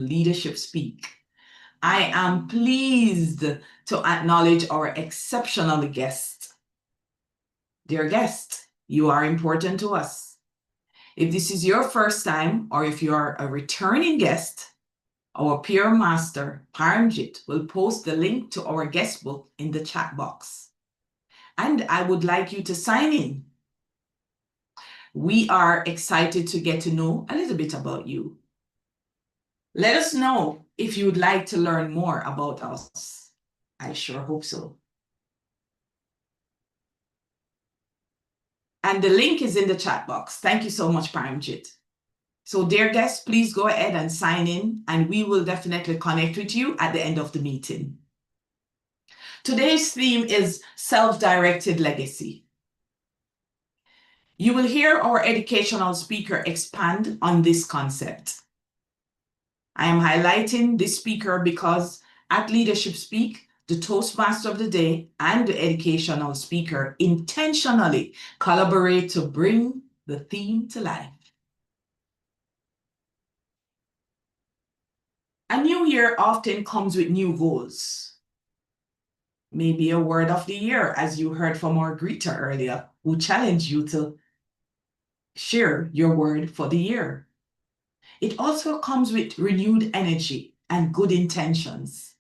Leadership Speak. I am pleased to acknowledge our exceptional guest. Dear guest, you are important to us. If this is your first time or if you are a returning guest, our peer master, Paramjit, will post the link to our guest book in the chat box. And I would like you to sign in. We are excited to get to know a little bit about you. Let us know if you would like to learn more about us. I sure hope so. And the link is in the chat box. Thank you so much, Paramjit. So dear guests, please go ahead and sign in, and we will definitely connect with you at the end of the meeting. Today's theme is self-directed legacy. You will hear our educational speaker expand on this concept. I am highlighting this speaker because at Leadership Speak, the Toastmaster of the Day and the educational speaker intentionally collaborate to bring the theme to life. A new year often comes with new goals. Maybe a word of the year, as you heard from our greeter earlier, who challenged you to share your word for the year. It also comes with renewed energy and good intentions.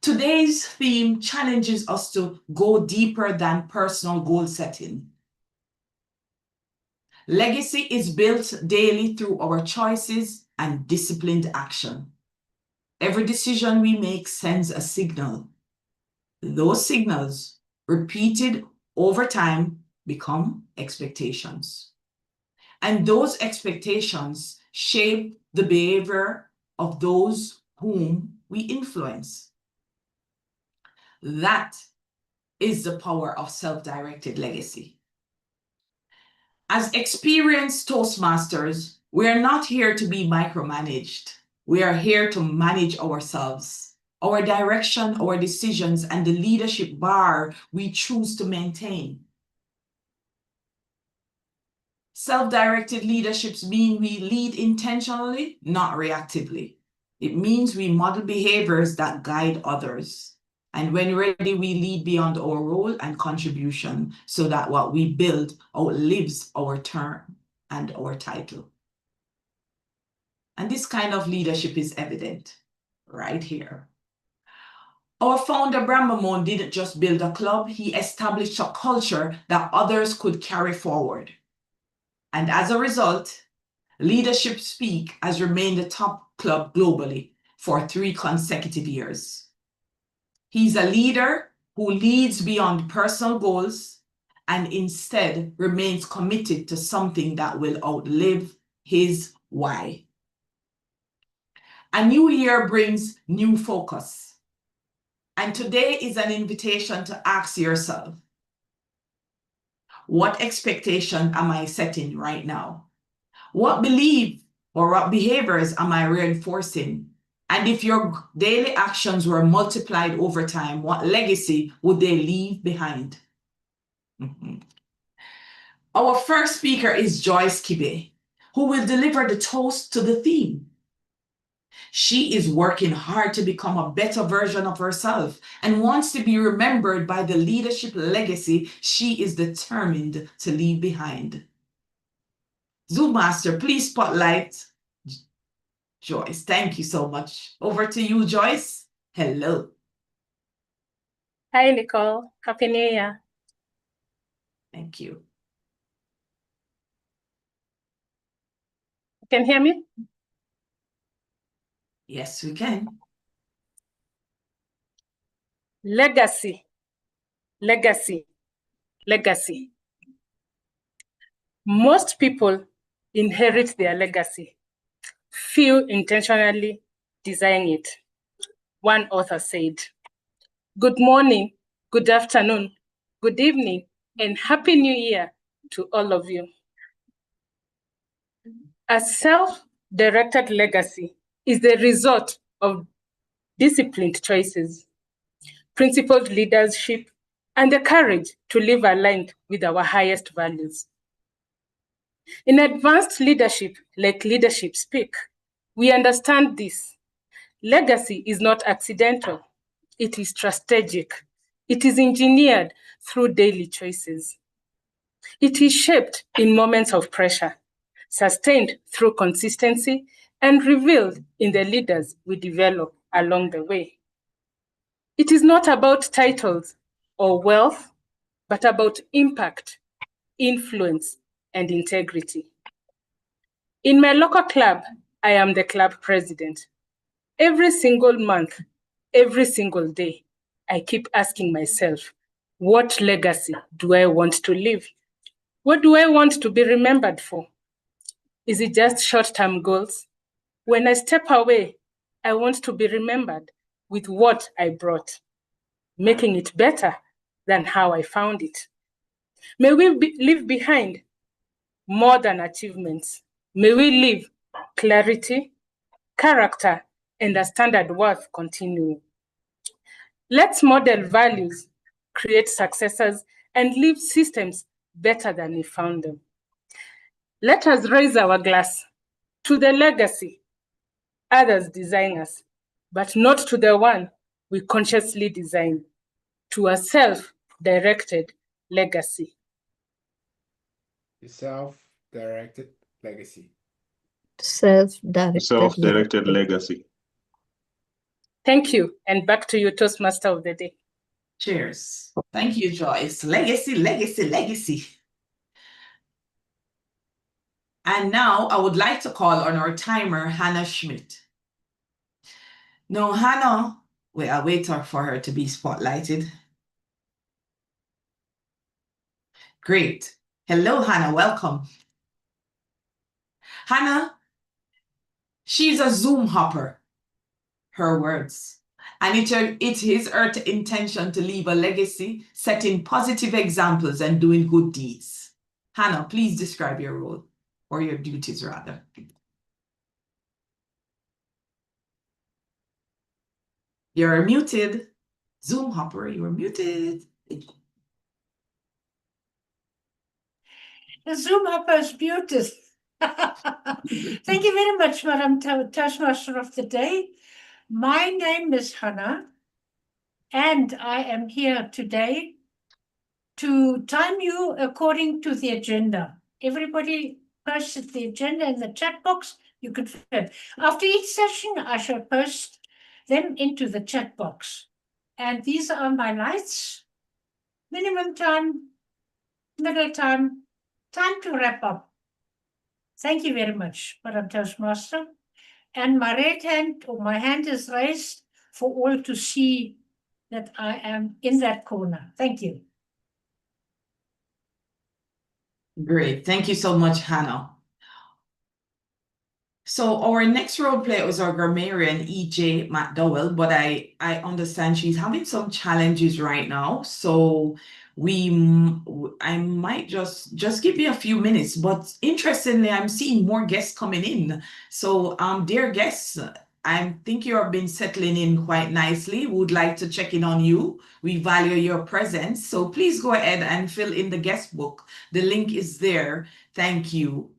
Today's theme challenges us to go deeper than personal goal setting. Legacy is built daily through our choices and disciplined action. Every decision we make sends a signal. Those signals, repeated over time, become expectations. And those expectations shape the behavior of those whom we influence. That is the power of self-directed legacy. As experienced Toastmasters, we are not here to be micromanaged. We are here to manage ourselves, our direction, our decisions, and the leadership bar we choose to maintain. Self-directed leaderships mean we lead intentionally, not reactively. It means we model behaviors that guide others. And when ready, we lead beyond our role and contribution so that what we build outlives our term and our title. And this kind of leadership is evident right here. Our founder, Brahmamon, didn't just build a club, he established a culture that others could carry forward. And as a result, Leadership Speak has remained the top club globally for 3 consecutive years. He's a leader who leads beyond personal goals and instead remains committed to something that will outlive his why. A new year brings new focus. And today is an invitation to ask yourself, what expectation am I setting right now? What belief or what behaviors am I reinforcing? And if your daily actions were multiplied over time, what legacy would they leave behind? Our first speaker is Joyce Kibe, who will deliver the toast to the theme. She is working hard to become a better version of herself and wants to be remembered by the leadership legacy she is determined to leave behind. Zoom Master, please spotlight Joyce. Thank you so much. Over to you, Joyce. Hello. Hi, Nicole. Happy New Year. Thank you. You can hear me? Yes, we can. Legacy, legacy, legacy. Most people inherit their legacy. Few intentionally design it. One author said, "Good morning, good afternoon, good evening, and Happy New Year to all of you." A self-directed legacy is the result of disciplined choices, principled leadership, and the courage to live aligned with our highest values. In advanced leadership, like Leadership Speak, We understand this. Legacy is not accidental. It is strategic. It is engineered through daily choices. It is shaped in moments of pressure, sustained through consistency, and revealed in the leaders we develop along the way. It is not about titles or wealth, but about impact, influence, and integrity. In my local club, I am the club president. Every single month, every single day, I keep asking myself, what legacy do I want to leave? What do I want to be remembered for? Is it just short-term goals? When I step away, I want to be remembered with what I brought, making it better than how I found it. May we leave behind more than achievements. May we leave clarity, character, and a standard worth continuing. Let's model values, create successors, and leave systems better than we found them. Let us raise our glass to the legacy others design us, but not to the one we consciously design, to a self-directed legacy. The self-directed legacy. Self-directed legacy. Thank you, and back to you, Toastmaster of the Day. Cheers. Thank you, Joyce. Legacy, legacy, legacy. And now I would like to call on our timer, Hannah Schmidt. Now, Hannah, I'll wait for her to be spotlighted. Great. Hello, Hannah. Welcome. Hannah, she's a Zoom hopper, her words. And it is her intention to leave a legacy, setting positive examples and doing good deeds. Hannah, please describe your role, or your duties rather. You're muted. Zoom hopper, you're muted. The Zoom hopper is muted. Thank you very much, Madam Toastmaster of the Day. My name is Hannah, and I am here today to time you according to the agenda. Everybody posted the agenda in the chat box. You can fit. After each session, I shall post them into the chat box. And these are my lights. Minimum time, middle time, time to wrap up. Thank you very much, Madam Toastmaster. And my right hand, or my hand is raised for all to see that I am in that corner. Thank you. Great. Thank you so much, Hannah. So our next role player was our grammarian, E.J. McDowell, but I understand she's having some challenges right now. So I might just give you a few minutes, but interestingly, I'm seeing more guests coming in. So dear guests, I think you have been settling in quite nicely. We would like to check in on you. We value your presence. So please go ahead and fill in the guest book. The link is there. Thank you.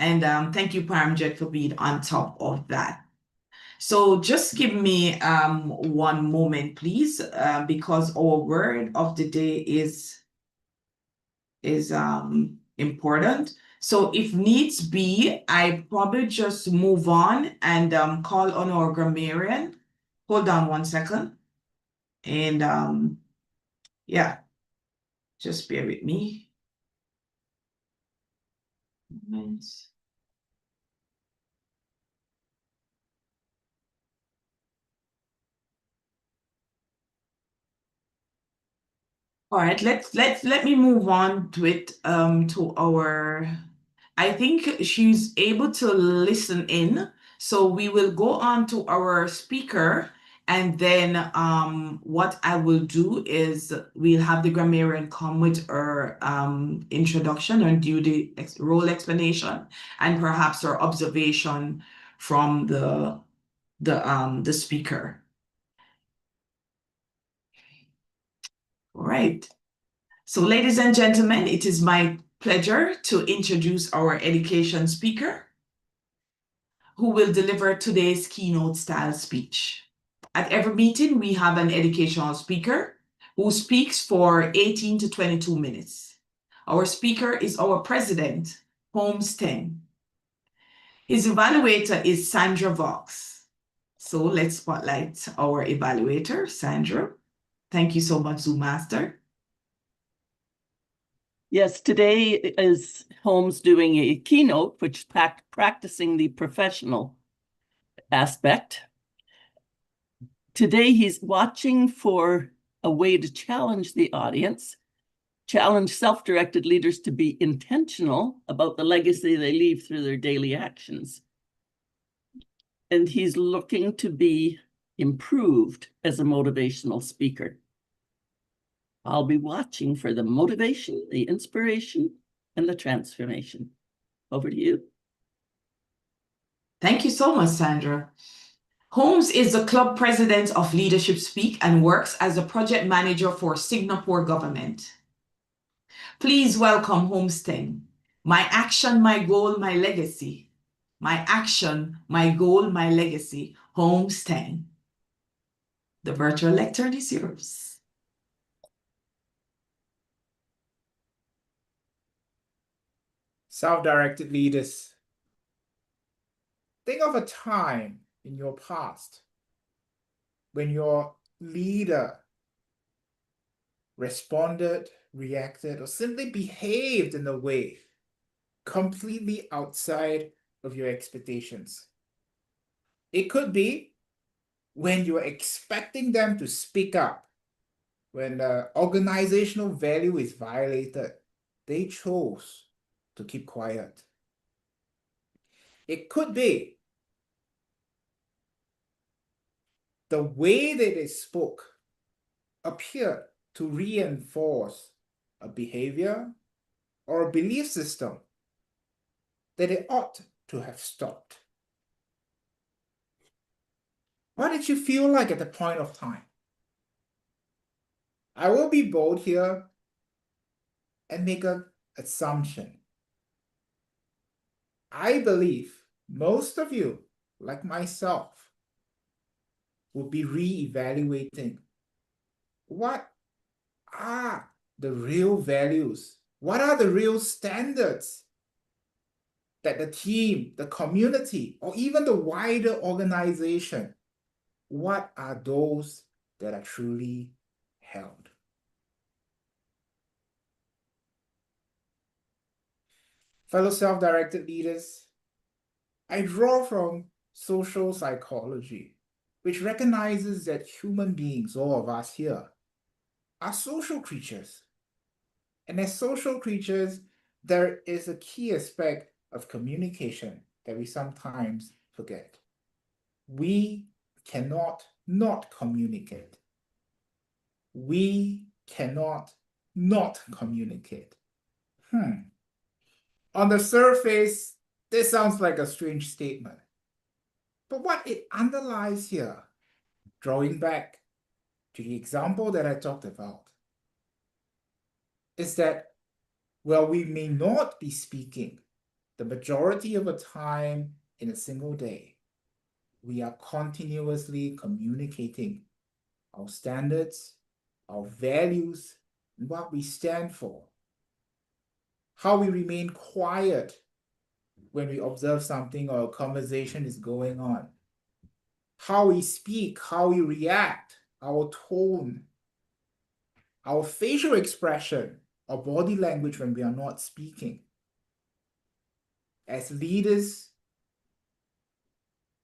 And thank you, Paramjet, for being on top of that. So just give me one moment, please, because our word of the day is important. So if needs be, I probably just move on and call on our grammarian. Hold on one second. And yeah, just bear with me. Moments. All right, let me move on to it to our, I think she's able to listen in. So we will go on to our speaker, and then what I will do is we'll have the grammarian come with her introduction and do the role explanation and perhaps her observation from the speaker. All right. So ladies and gentlemen, it is my pleasure to introduce our education speaker, who will deliver today's keynote style speech. At every meeting, we have an educational speaker who speaks for 18 to 22 minutes. Our speaker is our president, Holmes Teng. His evaluator is Sandra Valks. So let's spotlight our evaluator, Sandra. Thank you so much, Zoom Master. Yes, today is Holmes doing a keynote, which is practicing the professional aspect. Today, he's watching for a way to challenge the audience, challenge self-directed leaders to be intentional about the legacy they leave through their daily actions. And he's looking to be improved as a motivational speaker. I'll be watching for the motivation, the inspiration, and the transformation. Over to you. Thank you so much, Sandra. Holmes is the club president of Leadership Speak and works as a project manager for Singapore government. Please welcome Holmes Teng. My action, my goal, my legacy. My action, my goal, my legacy. Holmes Teng. The virtual lectern is yours. Self-directed leaders. Think of a time in your past when your leader responded, reacted, or simply behaved in a way completely outside of your expectations. It could be when you are expecting them to speak up, when the organizational value is violated, they chose to keep quiet. It could be the way that they spoke appeared to reinforce a behavior or a belief system that they ought to have stopped. What did you feel like at the point of time? I will be bold here and make an assumption. I believe most of you, like myself, will be re-evaluating what are the real values, what are the real standards that the team, the community, or even the wider organization, what are those that are truly held? Fellow self-directed leaders, I draw from social psychology, which recognizes that human beings, all of us here, are social creatures. And as social creatures, there is a key aspect of communication that we sometimes forget. We cannot not communicate. We cannot not communicate. On the surface, this sounds like a strange statement. But what it underlies here, drawing back to the example that I talked about, is that while we may not be speaking the majority of the time in a single day, we are continuously communicating our standards, our values, and what we stand for. How we remain quiet when we observe something or a conversation is going on. How we speak, how we react, our tone, our facial expression, our body language when we are not speaking. As leaders,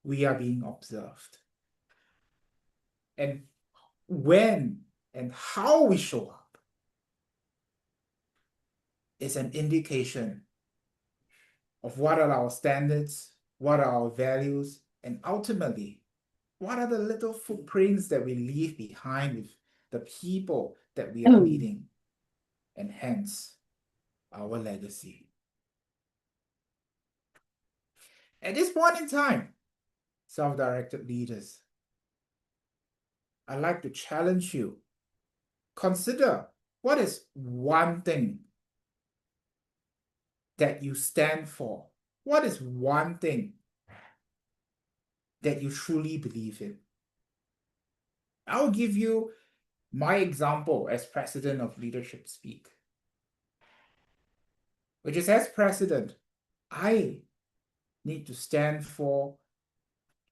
we are being observed. And when and how we show up is an indication of what are our standards, what are our values, and ultimately, what are the little footprints that we leave behind with the people that we are leading, and hence our legacy. At this point in time, self-directed leaders, I'd like to challenge you. Consider what is one thing that you stand for? What is one thing that you truly believe in. I'll give you my example as president of Leadership Speak, which is, as president, I need to stand for,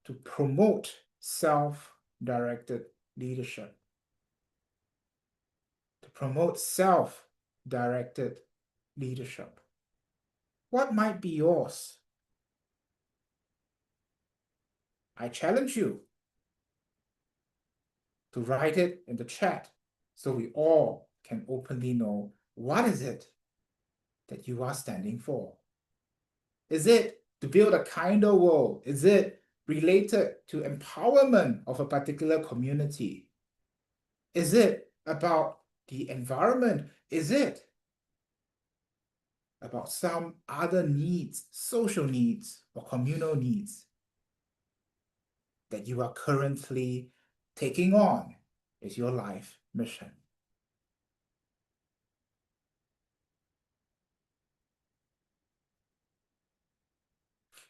to promote self-directed leadership, to promote self-directed leadership. What might be yours? I challenge you to write it in the chat so we all can openly know what is it that you are standing for. Is it to build a kinder world? Is it related to empowerment of a particular community? Is it about the environment? Is it about some other needs, social needs or communal needs that you are currently taking on as your life mission?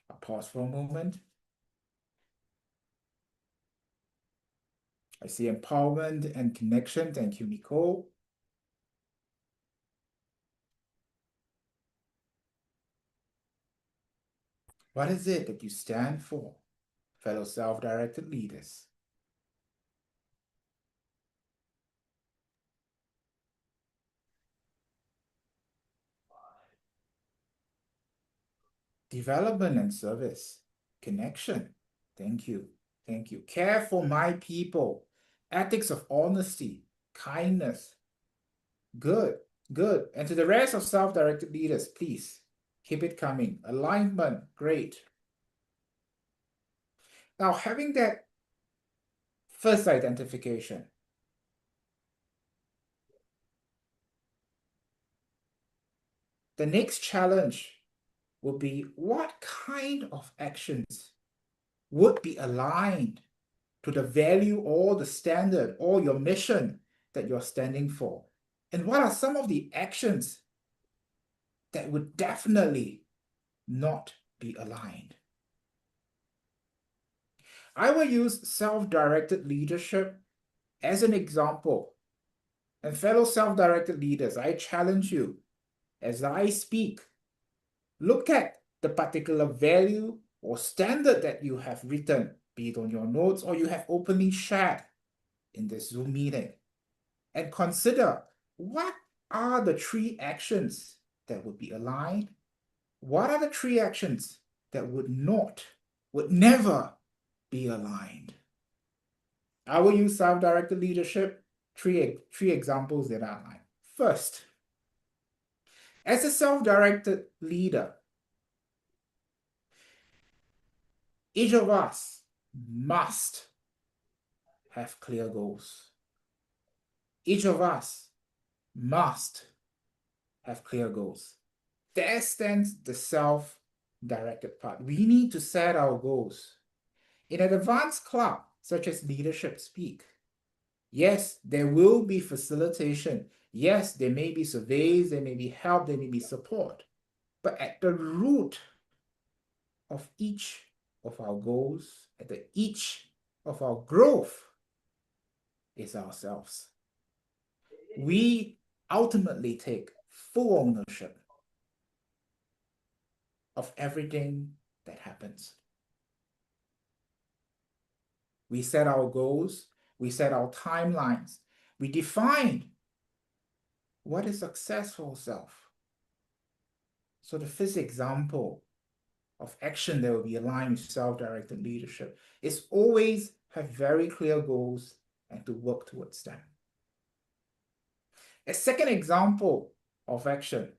I'll pause for a moment. I see empowerment and connection. Thank you, Nicole. What is it that you stand for, fellow self-directed leaders? Development and service. Connection. Thank you. Thank you. Care for my people. Ethics of honesty. Kindness. Good. Good. And to the rest of self-directed leaders, please keep it coming. Alignment. Great. Now, having that first identification, the next challenge will be what kind of actions would be aligned to the value or the standard or your mission that you're standing for? And what are some of the actions that would definitely not be aligned? I will use self-directed leadership as an example. And fellow self-directed leaders, I challenge you, as I speak, look at the particular value or standard that you have written, be it on your notes or you have openly shared in this Zoom meeting, and consider what are the 3 actions that would be aligned? What are the 3 actions that would never be aligned? I will use self-directed leadership, 3 examples that are aligned. First, as a self-directed leader, each of us must have clear goals. Each of us must have clear goals. There stands the self-directed part. We need to set our goals. In an advanced club, such as Leadership Speak, yes, there will be facilitation. Yes, there may be surveys, there may be help, there may be support. But at the root of each of our goals, at the each of our growth, is ourselves. We ultimately take full ownership of everything that happens. We set our goals, we set our timelines, we define what is successful self. So the first example of action that will be aligned with self-directed leadership is always have very clear goals and to work towards them. A second example of action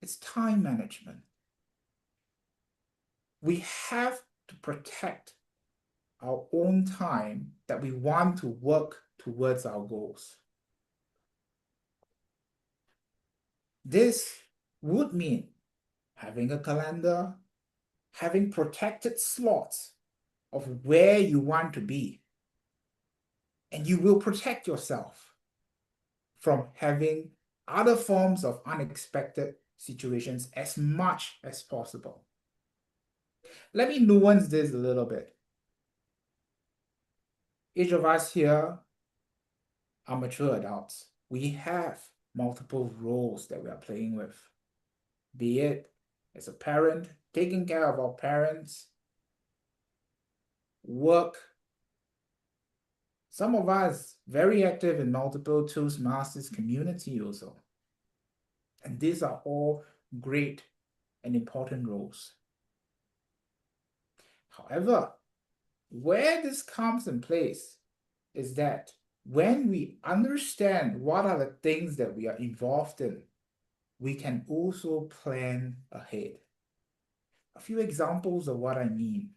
is time management. We have to protect our own time that we want to work towards our goals. This would mean having a calendar, having protected slots of where you want to be. And you will protect yourself from having other forms of unexpected situations as much as possible. Let me nuance this a little bit. Each of us here are mature adults. We have multiple roles that we are playing with. Be it as a parent, taking care of our parents, work. Some of us very active in multiple Toastmasters community also. And these are all great and important roles. However, where this comes in place is that when we understand what are the things that we are involved in, we can also plan ahead. A few examples of what I mean.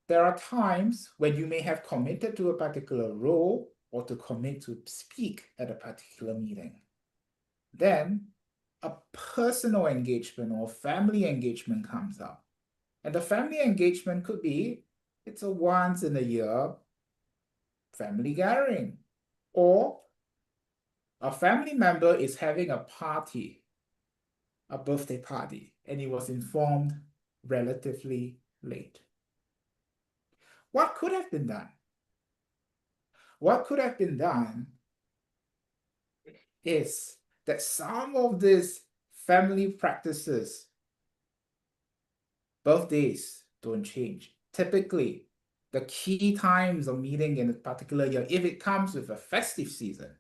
There are times when you may have committed to a particular role or to commit to speak at a particular meeting. Then a personal engagement or family engagement comes up. And the family engagement could be, it's a once in a year family gathering, or a family member is having a party, a birthday party, and he was informed relatively late. What could have been done? What could have been done is that some of these family practices, birthdays don't change. Typically, the key times of meeting in a particular year, if it comes with a festive season,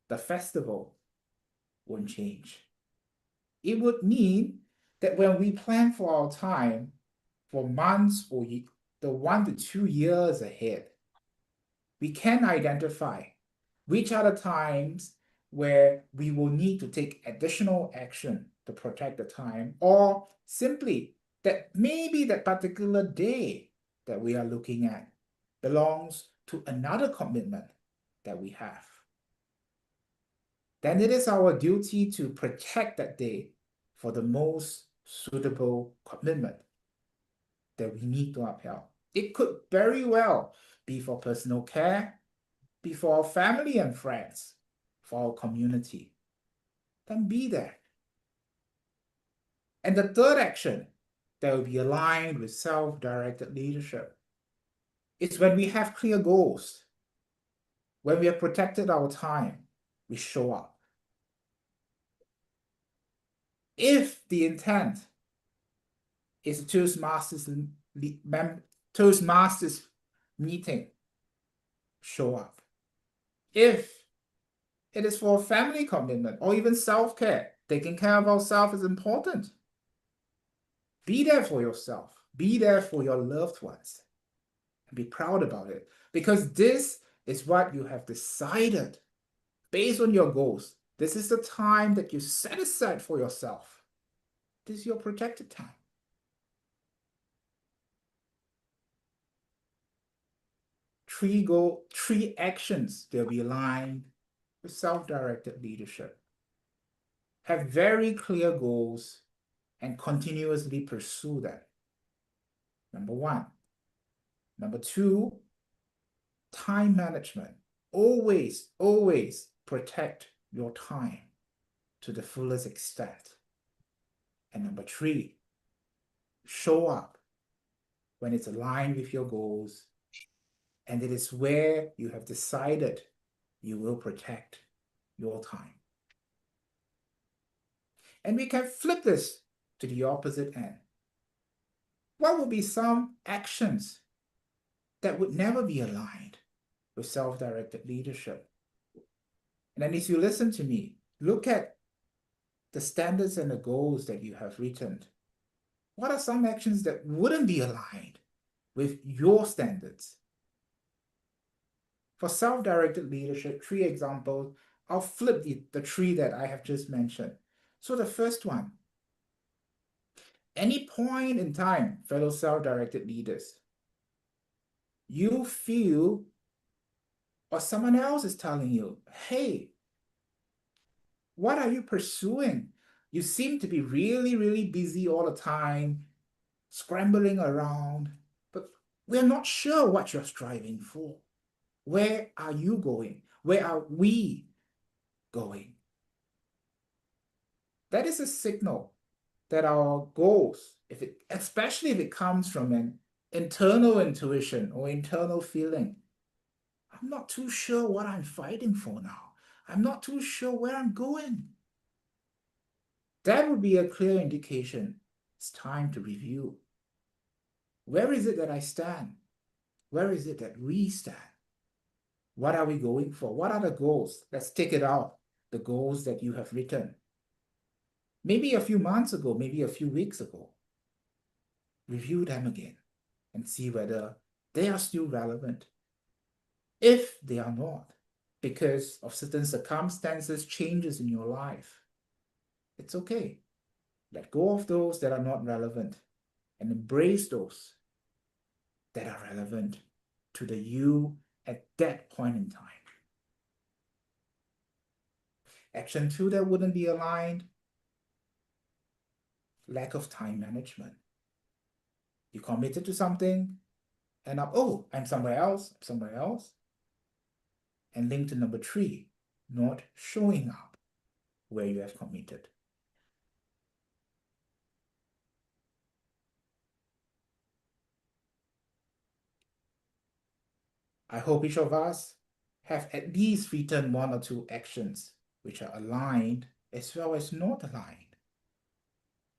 the festival won't change. It would mean that when we plan for our time for months or the 1 to 2 years ahead, we can identify which are the times where we will need to take additional action to protect the time, or simply that maybe that particular day that we are looking at belongs to another commitment that we have. Then it is our duty to protect that day for the most suitable commitment that we need to upheld. It could very well be for personal care, be for our family and friends, for our community. Then be there. And the third action that will be aligned with self-directed leadership is when we have clear goals, when we have protected our time, we show up. If the intent is a Toastmasters meeting, show up. If it is for a family commitment or even self-care, taking care of ourselves is important. Be there for yourself. Be there for your loved ones. And be proud about it. Because this is what you have decided based on your goals. This is the time that you set aside for yourself. This is your protected time. Three actions that will be aligned with self-directed leadership. Have very clear goals and continuously pursue them. Number one. Number two, time management. Always, always protect your time to the fullest extent. And number three, show up when it's aligned with your goals, and it is where you have decided you will protect your time. And we can flip this to the opposite end. What would be some actions that would never be aligned with self-directed leadership? And then as you listen to me, look at the standards and the goals that you have written. What are some actions that wouldn't be aligned with your standards? For self-directed leadership, 3 examples. I'll flip the 3 that I have just mentioned. So the first one, any point in time, fellow self-directed leaders, you feel or someone else is telling you, hey, what are you pursuing? You seem to be really, really busy all the time, scrambling around, but we're not sure what you're striving for. Where are you going? Where are we going? That is a signal that our goals, especially if it comes from an internal intuition or internal feeling. I'm not too sure what I'm fighting for now. I'm not too sure where I'm going. That would be a clear indication it's time to review. Where is it that I stand? Where is it that we stand? What are we going for? What are the goals? Let's take it out, the goals that you have written. Maybe a few months ago, maybe a few weeks ago. Review them again and see whether they are still relevant. If they are not, because of certain circumstances, changes in your life, it's okay. Let go of those that are not relevant and embrace those that are relevant to the you at that point in time. Action 2 that wouldn't be aligned, lack of time management. You committed to something, and I'm somewhere else, and link to number 3, not showing up where you have committed. I hope each of us have at least written 1 or 2 actions which are aligned as well as not aligned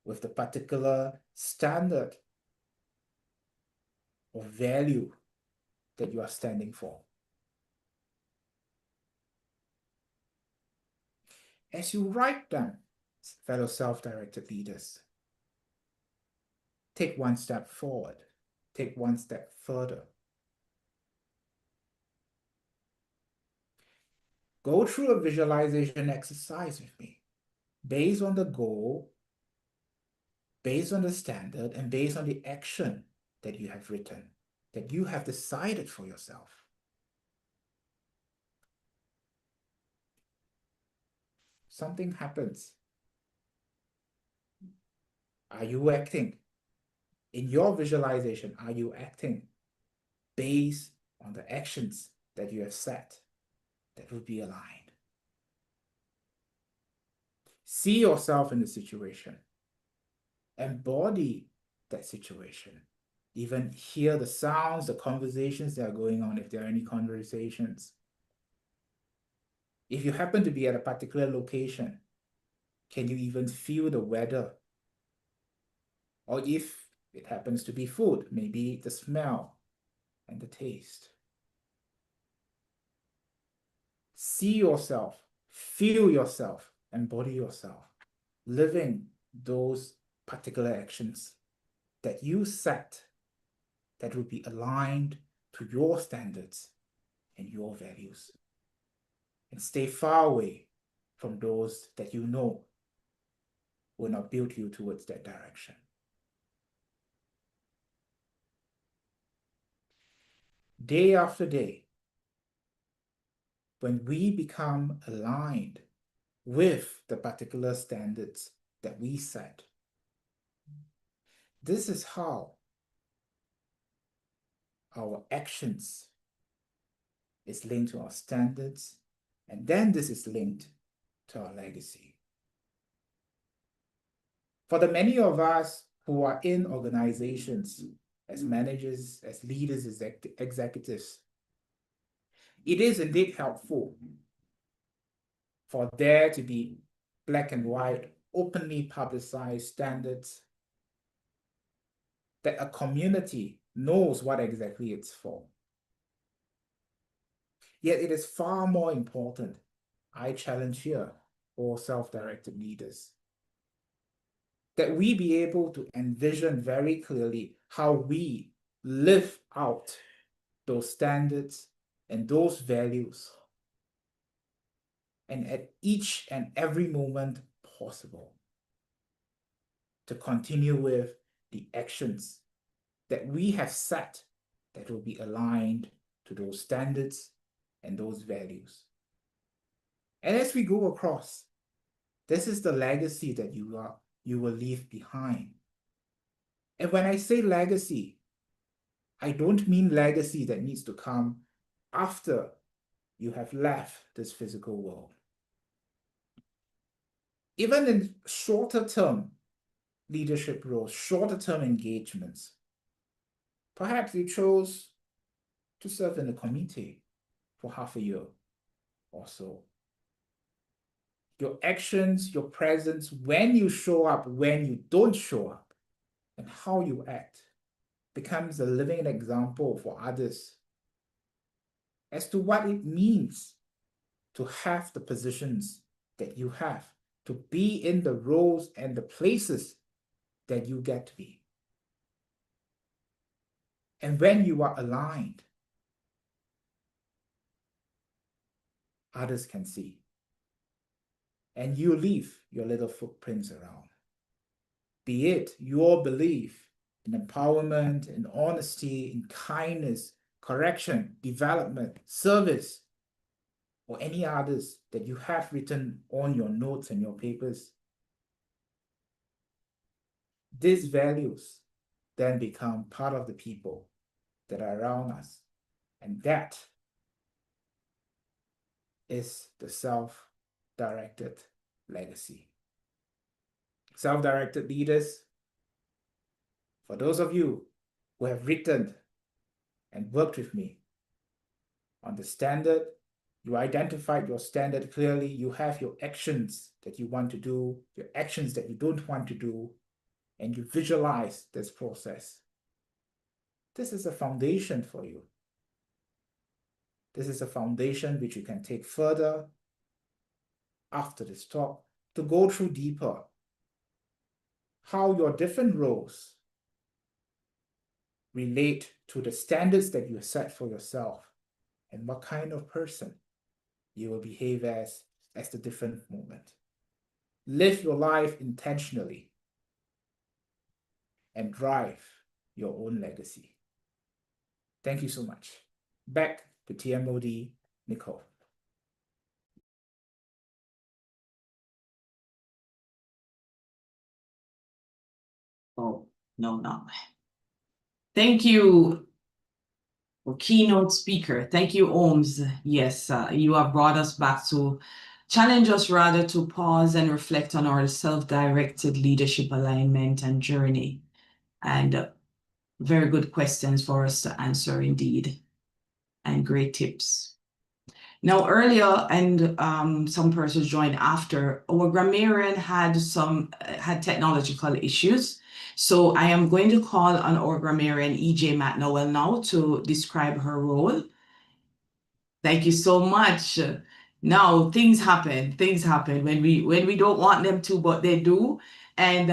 with the particular standard or value that you are standing for. As you write them, fellow self-directed leaders, take 1 step forward, take 1 step further. Go through a visualization exercise with me, based on the goal, based on the standard, and based on the action that you have written, that you have decided for yourself. Something happens. Are you acting? In your visualization, are you acting based on the actions that you have set that will be aligned? See yourself in the situation. Embody that situation. Even hear the sounds, the conversations that are going on, if there are any conversations. If you happen to be at a particular location, can you even feel the weather? Or if it happens to be food, maybe the smell and the taste. See yourself, feel yourself, embody yourself, living those particular actions that you set that will be aligned to your standards and your values. And stay far away from those that you know will not build you towards that direction. Day after day, when we become aligned with the particular standards that we set, this is how our actions is linked to our standards, and then this is linked to our legacy. For the many of us who are in organizations as managers, as leaders, as executives, it is indeed helpful for there to be black and white, openly publicized standards that a community knows what exactly it's for. Yet it is far more important, I challenge here all self-directed leaders, that we be able to envision very clearly how we live out those standards and those values, and at each and every moment possible, to continue with the actions that we have set that will be aligned to those standards and those values. And as we go across, this is the legacy that you will leave behind. And when I say legacy, I don't mean legacy that needs to come after you have left this physical world. Even in shorter term leadership roles, shorter term engagements, Perhaps you chose to serve in a committee for half a year or so. Your actions, your presence, when you show up, when you don't show up, and how you act becomes a living example for others as to what it means to have the positions that you have, to be in the roles and the places that you get to be. And when you are aligned, others can see. And you leave your little footprints around. Be it your belief in empowerment, in honesty, in kindness, correction, development, service, or any others that you have written on your notes and your papers. These values then become part of the people that are around us. And that is the self-directed legacy. Self-directed leaders, for those of you who have written and worked with me on the standard, you identified your standard clearly, you have your actions that you want to do, your actions that you don't want to do, and you visualize this process. This is a foundation for you. This is a foundation which you can take further after this talk to go through deeper how your different roles relate to the standards that you set for yourself and what kind of person you will behave as the different moment. Live your life intentionally and drive your own legacy. Thank you so much. Back to TMOD, Nicole. Oh, no, not. Thank you, keynote speaker. Thank you, Holmes. Yes, you have brought us back to challenge us rather to pause and reflect on our self-directed leadership alignment and journey. And very good questions for us to answer indeed, and great tips. Now earlier, and some persons joined after, our grammarian had technological issues. So I am going to call on our grammarian EJ McNowell now to describe her role. Thank you so much. Now things happen when we don't want them to, but they do. And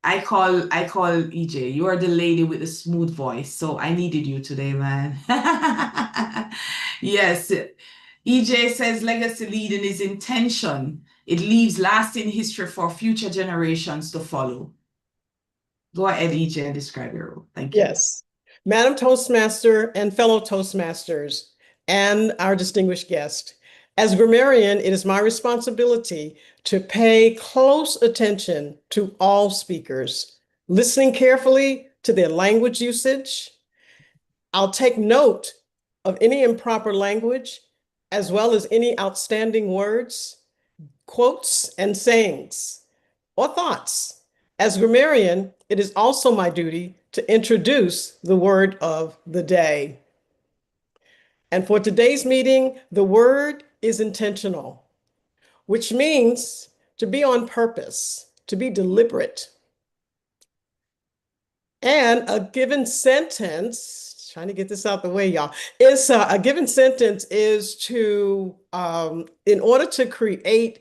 I call EJ. You are the lady with the smooth voice, so I needed you today, man. Yes. EJ says legacy leading is intention. It leaves lasting history for future generations to follow. Go ahead, EJ, and describe your role. Thank you. Yes. Madam Toastmaster and fellow Toastmasters and our distinguished guest, as grammarian, it is my responsibility to pay close attention to all speakers, listening carefully to their language usage. I'll take note of any improper language, as well as any outstanding words, quotes, and sayings, or thoughts. As grammarian, it is also my duty to introduce the word of the day. And for today's meeting, the word is intentional, which means to be on purpose, to be deliberate. And a given sentence, trying to get this out the way, y'all, is a given sentence is to, in order to create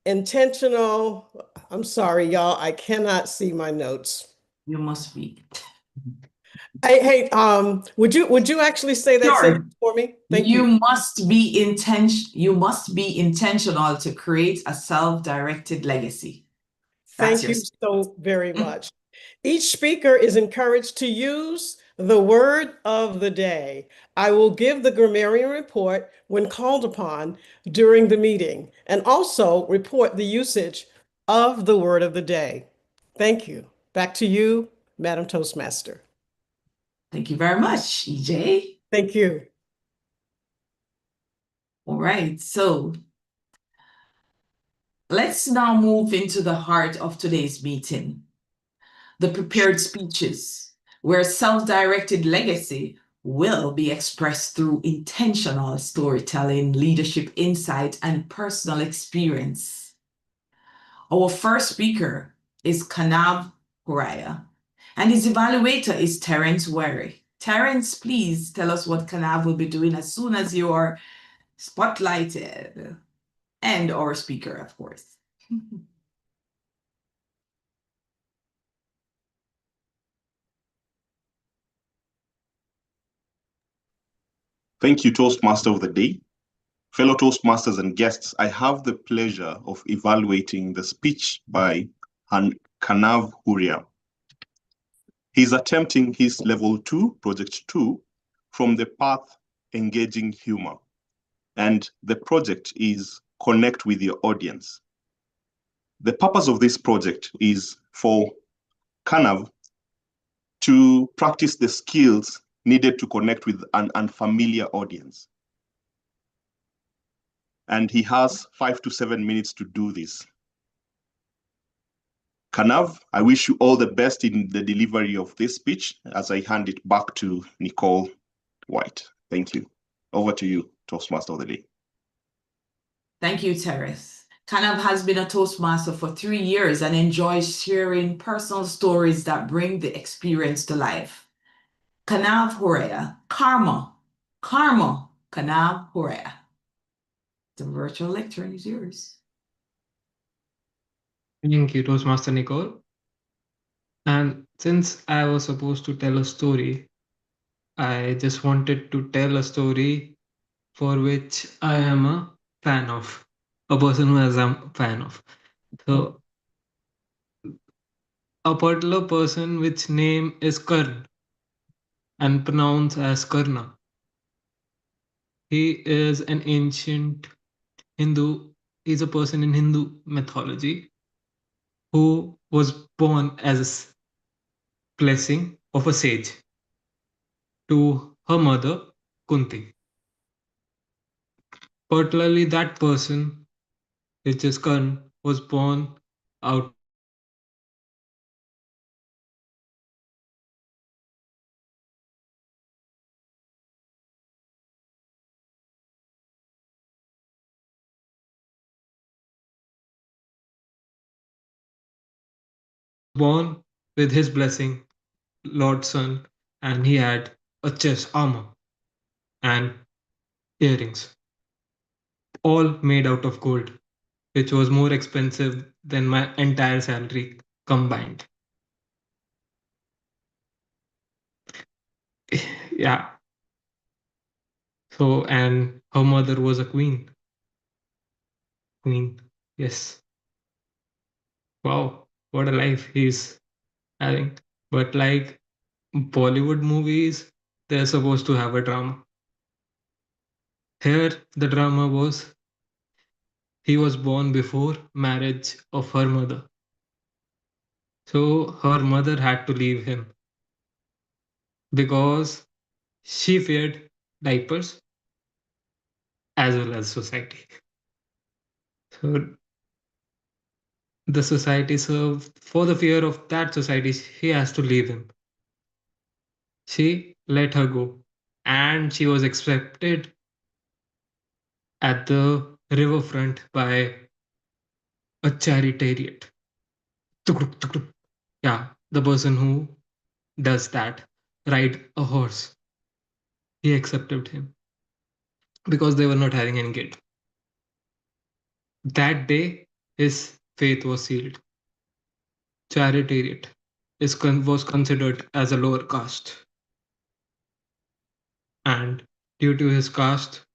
intentional, I'm sorry, y'all, I cannot see my notes. You must be. Hey, would you actually say that Sure. sentence for me? Thank you. You must be intentional to create a self-directed legacy. Thank you so very much. Each speaker is encouraged to use the word of the day. I will give the grammarian report when called upon during the meeting, and also report the usage of the word of the day. Thank you. Back to you, Madam Toastmaster. Thank you very much, EJ. Thank you. All right, so let's now move into the heart of today's meeting. the prepared speeches, where self-directed legacy will be expressed through intentional storytelling, leadership insight, and personal experience. Our first speaker is Kanav Hurria, and his evaluator is Terrence Were. Terrence, please tell us what Kanav will be doing as soon as you're spotlighted, and our speaker, of course. Thank you, Toastmaster of the Day. Fellow Toastmasters and guests, I have the pleasure of evaluating the speech by Kanav Hurria. He's attempting his level 2, project 2, from the path Engaging Humor. And the project is Connect with Your Audience. The purpose of this project is for Kanav to practice the skills needed to connect with an unfamiliar audience. And he has 5 to 7 minutes to do this. Kanav, I wish you all the best in the delivery of this speech as I hand it back to Nicole Whyte. Thank you. Over to you, Toastmaster of the Day. Thank you, Terrence. Kanav has been a Toastmaster for 3 years and enjoys sharing personal stories that bring the experience to life. Kanav Hurria, Kanav Hurria. The virtual lecture is yours. Thank you, Toastmaster Nicole. And since I was supposed to tell a story, I just wanted to tell a story for which I am a fan of, a person who I'm a fan of. So, a particular person which name is Karn and pronounced as Karna. He is an ancient Hindu, he's a person in Hindu mythology who was born as a blessing of a sage to her mother, Kunti. Particularly that person, which is Karn, was born out born with his blessing, Lord Sun, and he had a chest armor and earrings, all made out of gold, which was more expensive than my entire salary combined. Yeah. So, and her mother was a queen. Queen, yes. Wow, what a life he's having. But like Bollywood movies, they're supposed to have a drama. Here, the drama was he was born before marriage of her mother. So her mother had to leave him because she feared diapers as well as society. So the society, so for the fear of that society, she has to leave him. She let her go and she was accepted at the riverfront by a chariot. Yeah, the person who does that, ride a horse. He accepted him because they were not having any kid. That day, his faith was sealed. Chariot was considered as a lower caste. And due to his caste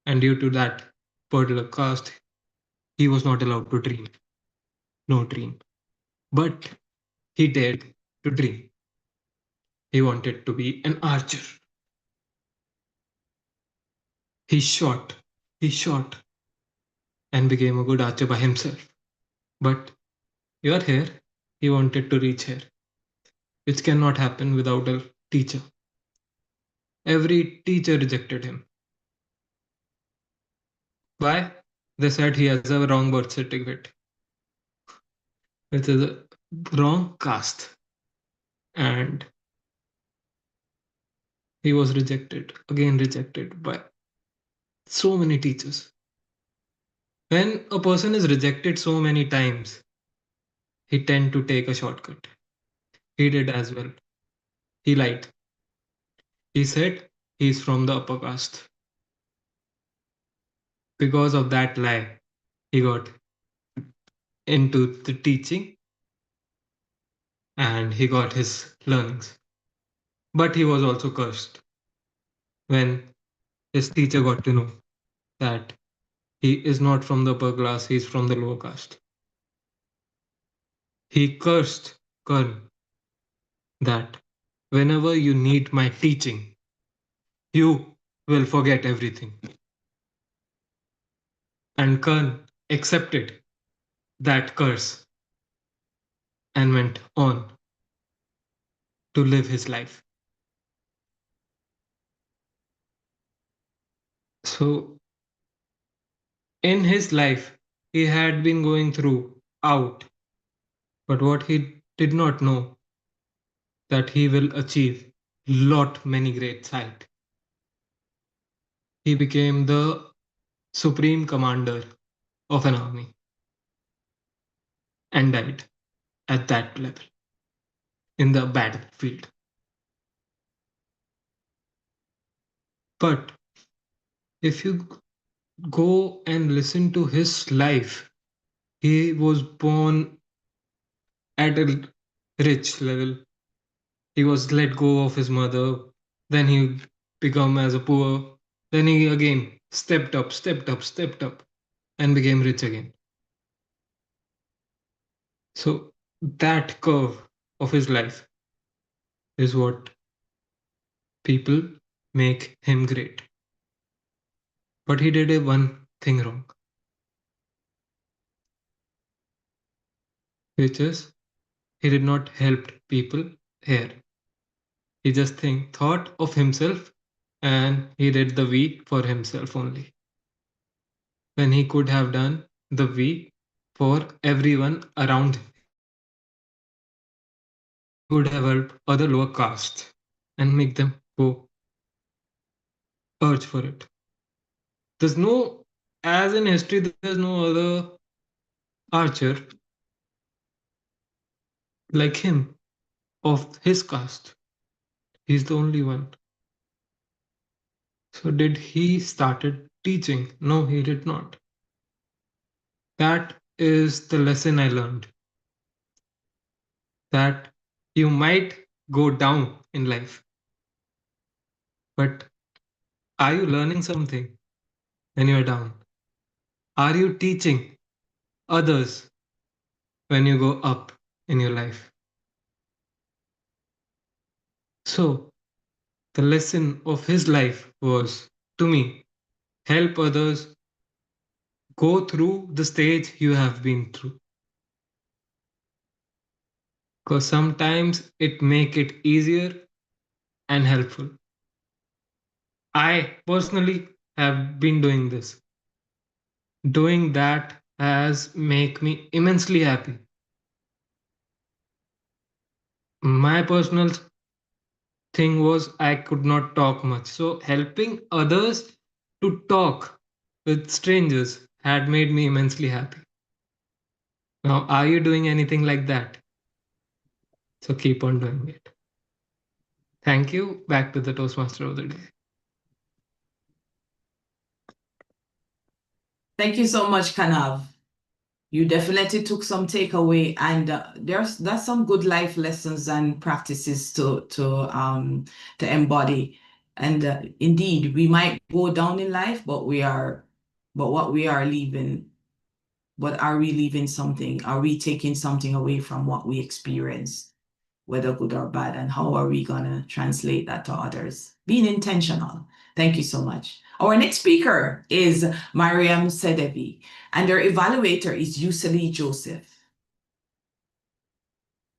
and due to that particular caste, he was not allowed to dream. No dream. But he dared to dream. He wanted to be an archer. He shot and became a good archer by himself. But you're here, he wanted to reach here, which cannot happen without a teacher. Every teacher rejected him. Why? They said he has a wrong birth certificate, which is a wrong caste. and he was rejected by so many teachers. When a person is rejected so many times, he tend to take a shortcut. He did as well. He lied. He said he's from the upper caste. Because of that lie, he got into the teaching and he got his learnings. But he was also cursed when his teacher got to know that he is not from the upper class, he is from the lower caste. He cursed Karn that whenever you need my teaching, you will forget everything. And Karn accepted that curse and went on to live his life. So, in his life, he had been going through out, but what he did not know that he will achieve many great heights. He became the supreme commander of an army and died at that level in the battlefield. But if you go and listen to his life, he was born at a rich level. He was let go of his mother, then he became as a poor, then he again stepped up, and became rich again. So that curve of his life is what people make him great. But he did one thing wrong, which is he did not help people here. He just thought of himself and he did the V for himself only, when he could have done the V for everyone around him. He could have helped other lower castes and make them go urge for it. There's no, as in history, there's no other archer like him of his caste. He's the only one. So did he started teaching? No, he did not. That is the lesson I learned. That you might go down in life, but are you learning something when you're down? Are you teaching others when you go up in your life? So the lesson of his life was, to me, help others go through the stage you have been through. Because sometimes it make it easier and helpful. I personally have been doing this. Doing that has make me immensely happy. My personal thing was I could not talk much. So helping others to talk with strangers had made me immensely happy. Now, are you doing anything like that? So keep on doing it. Thank you. Back to the Toastmaster of the day. Thank you so much, Kanav. You definitely took some takeaway, and there's some good life lessons and practices to embody. And indeed, we might go down in life, but what we are leaving. But are we leaving something? Are we taking something away from what we experience, whether good or bad? And how are we gonna translate that to others? Being intentional. Thank you so much. Our next speaker is Mariam Sedevi, and our evaluator is Yuseli Joseph.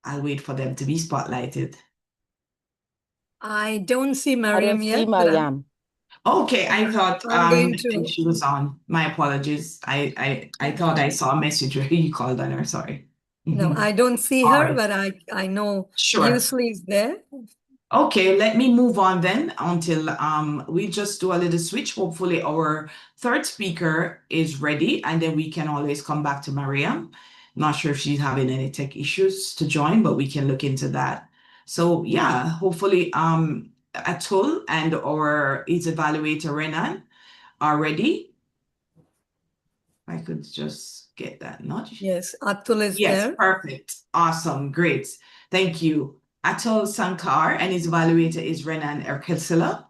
I'll wait for them to be spotlighted. I don't see I Mariam don't yet. see but I'm- Mariam. Okay, I thought I'm going to- she was on. My apologies. I thought I saw a message where you called on her. Sorry. No, Mhm. I don't see All her, right. but I know Sure. usually is there. Okay, let me move on then until we just do a little switch. Hopefully our third speaker is ready, and then we can always come back to Mariam. Not sure if she's having any tech issues to join, but we can look into that. So yeah, hopefully Atul and our his evaluator Renan are ready. I could just get that nudge. Yes, Atul is Yes, there. perfect. Awesome. Great. Thank you. Atul Sankar and his evaluator is Renan Ercilla.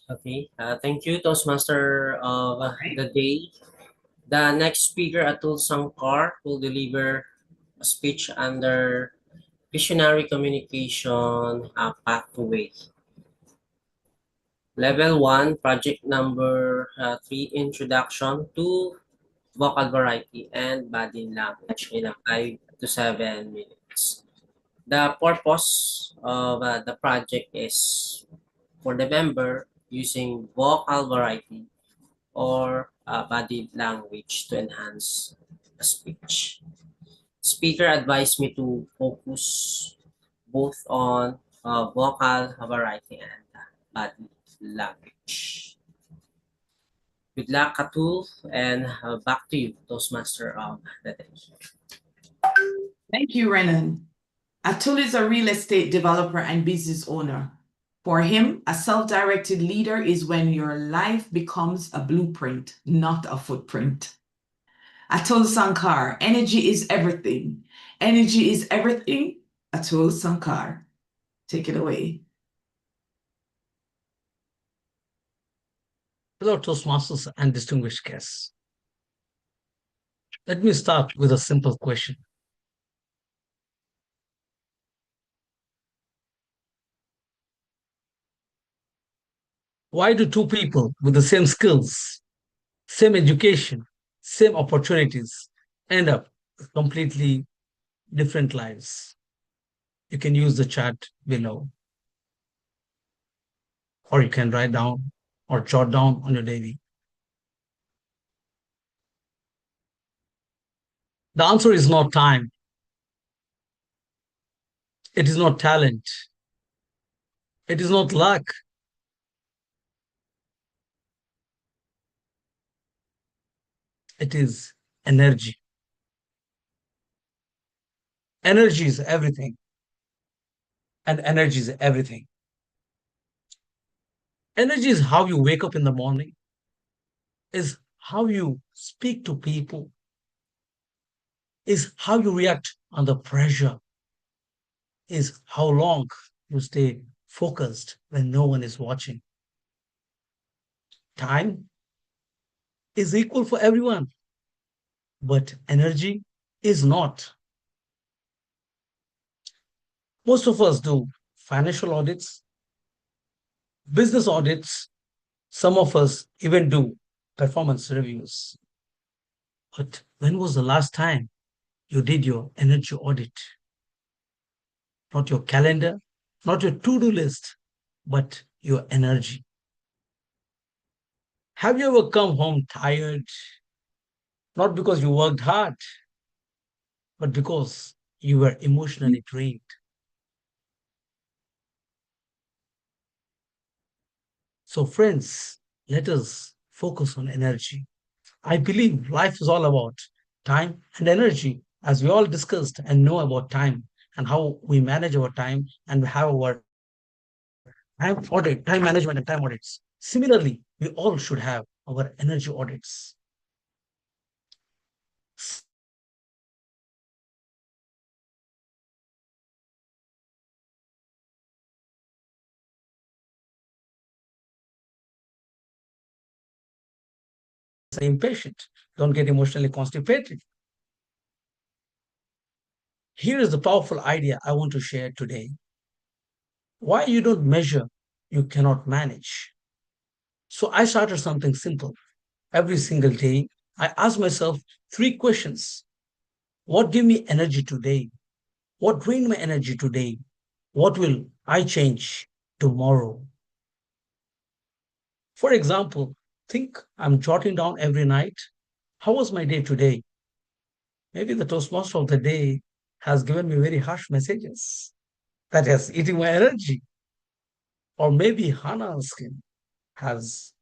Okay, thank you, Toastmaster of Right. the day. The next speaker, Atul Sankar, will deliver a speech under Visionary Communication Pathway. Level 1, project number 3, Introduction to Vocal Variety and Body Language in 5 to 7 minutes. The purpose of the project is for the member using vocal variety or body language to enhance speech. Speaker advised me to focus both on vocal variety and body language. Good luck, Atul, and back to you, Toastmaster of the day. Thank you, Renan. Atul is a real estate developer and business owner. For him, a self-directed leader is when your life becomes a blueprint, not a footprint. Atul Sankar, energy is everything. Energy is everything. Atul Sankar, take it away. Hello, Toastmasters and distinguished guests. Let me start with a simple question. Why do two people with the same skills, same education, same opportunities end up with completely different lives? You can use the chat below, or you can write down or jot down on your diary. The answer is not time. It is not talent. It is not luck. It is energy. Energy is everything. And energy is everything. Energy is how you wake up in the morning, is how you speak to people, is how you react under pressure, is how long you stay focused when no one is watching. Time is equal for everyone, but energy is not. Most of us do financial audits, business audits, some of us even do performance reviews. But when was the last time you did your energy audit? Not your calendar, not your to-do list, but your energy. Have you ever come home tired? Not because you worked hard, but because you were emotionally drained. So, friends, let us focus on energy. I believe life is all about time and energy, as we all discussed and know about time and how we manage our time and have our time audit, time management and time audits. Similarly, we all should have our energy audits. Impatient, don't get emotionally constipated. Here is the powerful idea I want to share today. Why you don't measure, you cannot manage. So I started something simple. Every single day, I ask myself 3 questions. What gave me energy today? What drained my energy today? What will I change tomorrow? For example, think I'm jotting down every night. How was my day today? Maybe the Toastmaster of the day has given me very harsh messages that has eating my energy. Or maybe Hannah's skin has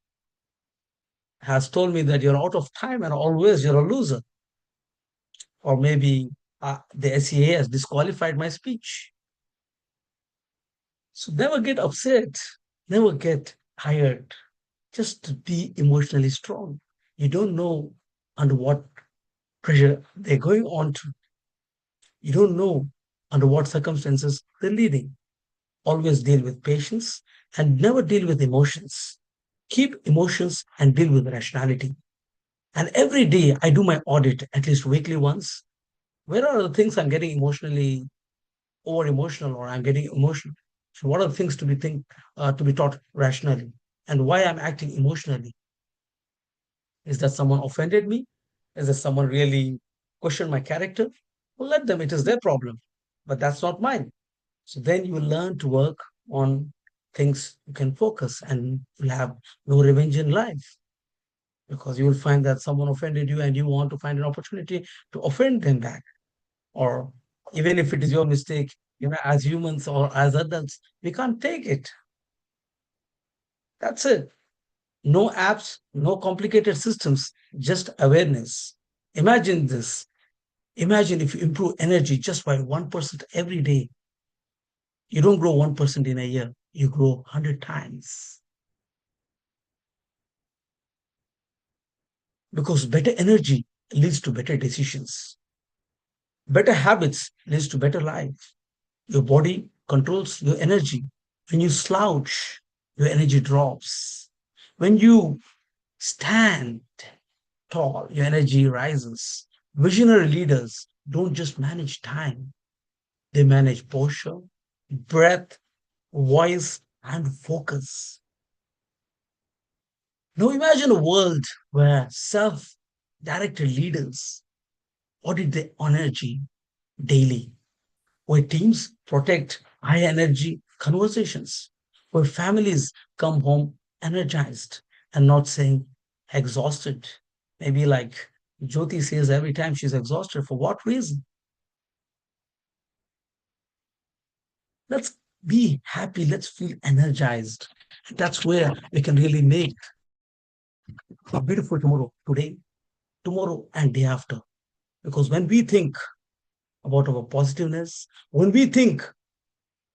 told me that you're out of time and always you're a loser. Or maybe the SEA has disqualified my speech. So never get upset, never get tired. Just be emotionally strong. You don't know under what pressure they're going on to. You don't know under what circumstances they're leading. Always deal with patience and never deal with emotions. Keep emotions and deal with rationality. And every day I do my audit, at least weekly once. Where are the things I'm getting emotionally over emotional or I'm getting emotional? So what are the things to be taught rationally? And why I'm acting emotionally? Is that someone offended me? Is that someone really questioned my character? Well, let them, it is their problem. But that's not mine. So then you will learn to work on things you can focus and you'll have no revenge in life. Because you will find that someone offended you and you want to find an opportunity to offend them back. Or even if it is your mistake, as humans or as adults, we can't take it. That's it. No apps, no complicated systems, just awareness. Imagine this. Imagine if you improve energy just by 1% every day. You don't grow 1% in a year, you grow 100 times. Because better energy leads to better decisions. Better habits leads to better life. Your body controls your energy. When you slouch, your energy drops. When you stand tall, your energy rises. Visionary leaders don't just manage time, they manage posture, breath, voice, and focus. Now imagine a world where self-directed leaders audit their energy daily, where teams protect high energy conversations, where families come home energized and not saying exhausted. Maybe like Jyoti says every time she's exhausted, for what reason? Let's be happy, let's feel energized. That's where we can really make a beautiful tomorrow, today, tomorrow, and day after. Because when we think about our positiveness, when we think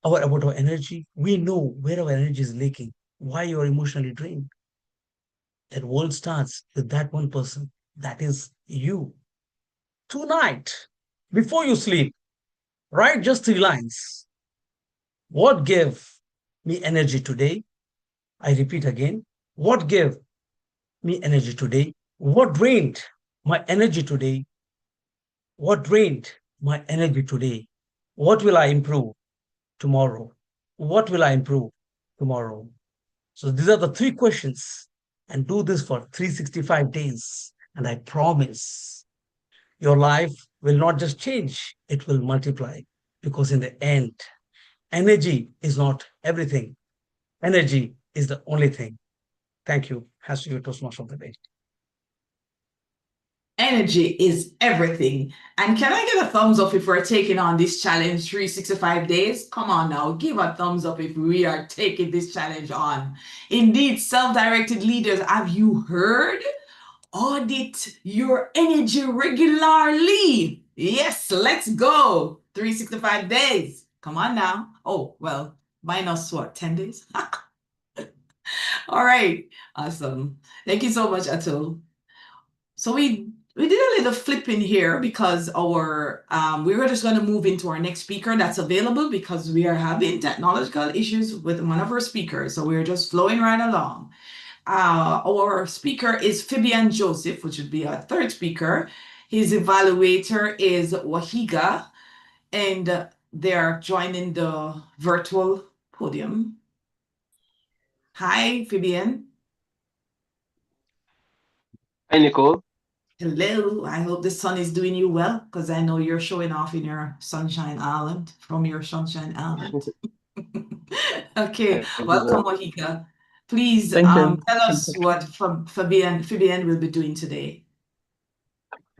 about our energy, we know where our energy is leaking, why you are emotionally drained. That world starts with that one person. That is you. Tonight, before you sleep, write just 3 lines. What gave me energy today? I repeat again. What gave me energy today? What drained my energy today? What drained my energy today? What will I improve tomorrow? What will I improve tomorrow? So these are the 3 questions, and do this for 365 days. And I promise your life will not just change, it will multiply. Because in the end, energy is not everything. Energy is the only thing. Thank you. Has to be Toastmaster of the day. Energy is everything. And can I get a thumbs up if we're taking on this challenge 365 days? Come on now, give a thumbs up if we are taking this challenge on. Indeed, self-directed leaders, have you heard? Audit your energy regularly. Yes, let's go. 365 days. Come on now. Oh, well, minus what, 10 days? All right, awesome. Thank you so much, Atul. So we did a little flipping here because we were just going to move into our next speaker that's available because we are having technological issues with one of our speakers. So we're just flowing right along. Our speaker is Phibian Joseph, which would be our 3rd speaker. His evaluator is Wahiga, and they're joining the virtual podium. Hi, Phibian. Hi, Nicole. Hello, I hope the sun is doing you well because I know you're showing off in your Sunshine Island, from your Sunshine Island. Okay, welcome, Wahiga. Please Thank you. tell us what Phibian will be doing today.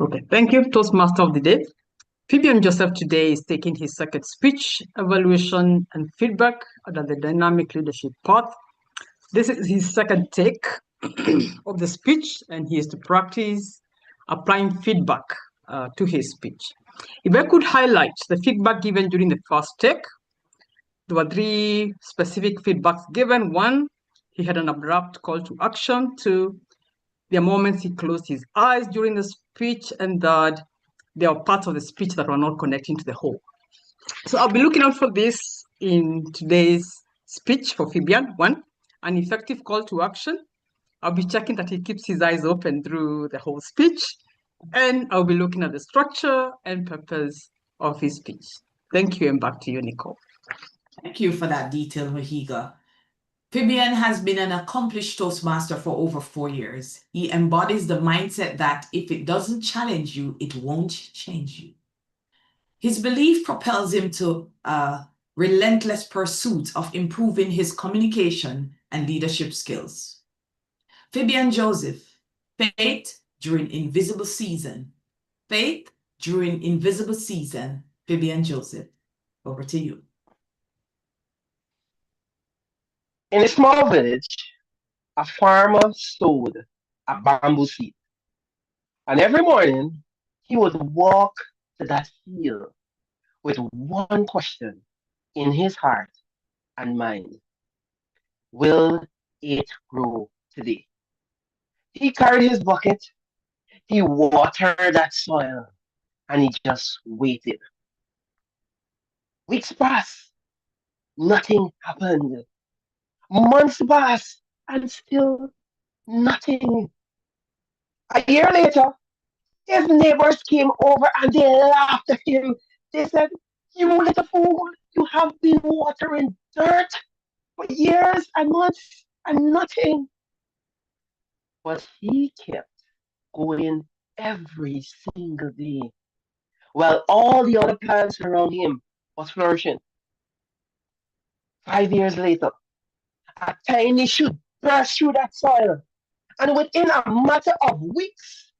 Okay, thank you, Toastmaster of the Day. Phibian Joseph today is taking his second speech, evaluation and feedback under the dynamic leadership path. This is his second take of the speech, and he is to practice applying feedback to his speech. If I could highlight the feedback given during the first take, there were 3 specific feedbacks given. 1, he had an abrupt call to action. 2, there are moments he closed his eyes during the speech, and that there are parts of the speech that were not connecting to the whole. So I'll be looking out for this in today's speech for Phibian. 1, an effective call to action. I'll be checking that he keeps his eyes open through the whole speech, and I'll be looking at the structure and purpose of his speech. Thank you, and back to you, Nicole. Thank you for that detail, Wahiga. Phibian has been an accomplished Toastmaster for over 4 years. He embodies the mindset that if it doesn't challenge you, it won't change you. His belief propels him to a relentless pursuit of improving his communication and leadership skills. Phibian Joseph, faith during invisible season. Faith during invisible season. Phibian Joseph, over to you. In a small village, a farmer sowed a bamboo seed. And every morning, he would walk to that field with one question in his heart and mind: will it grow today? He carried his bucket, he watered that soil, and he just waited. Weeks passed, nothing happened. Months passed, and still nothing. A year later, his neighbors came over and they laughed at him. They said, "You little fool, you have been watering dirt for years and months and nothing." But he kept going every single day. While all the other plants around him was flourishing. 5 years later, a tiny shoot burst through that soil. And within a matter of weeks,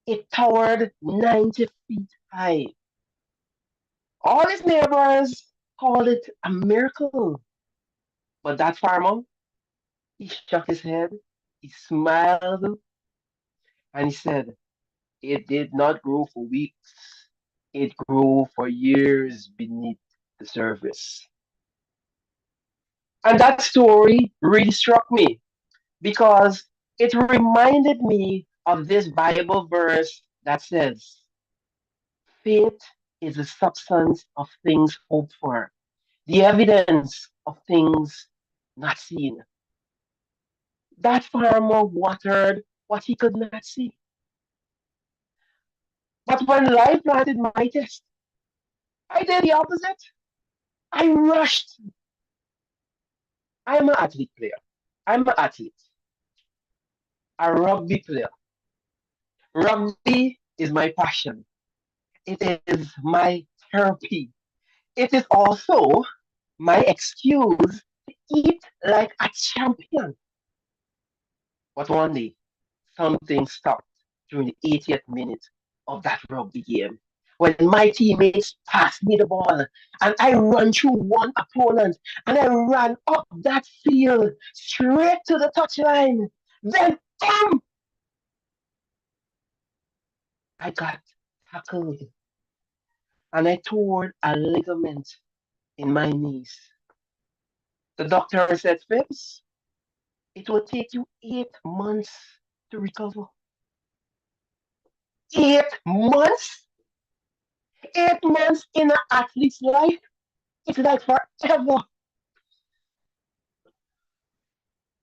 it towered 90 feet high. All his neighbors called it a miracle. But that farmer, he shook his head, he smiled, and he said, "It did not grow for weeks. It grew for years beneath the surface." And that story really struck me because it reminded me of this Bible verse that says, "Faith is the substance of things hoped for, the evidence of things not seen." That farmer watered what he could not see. But when life planted my test, I did the opposite. I rushed. I'm an athlete player. I'm an athlete, a rugby player. Rugby is my passion. It is my therapy. It is also my excuse to eat like a champion. But one day, something stopped during the 80th minute of that rugby game. When my teammates passed me the ball and I ran through one opponent and I ran up that field straight to the touchline. Then, boom! I got tackled and I tore a ligament in my knees. The doctor said, "Phipps, it will take you 8 months to recover." 8 months? 8 months in an athlete's life? It's like forever.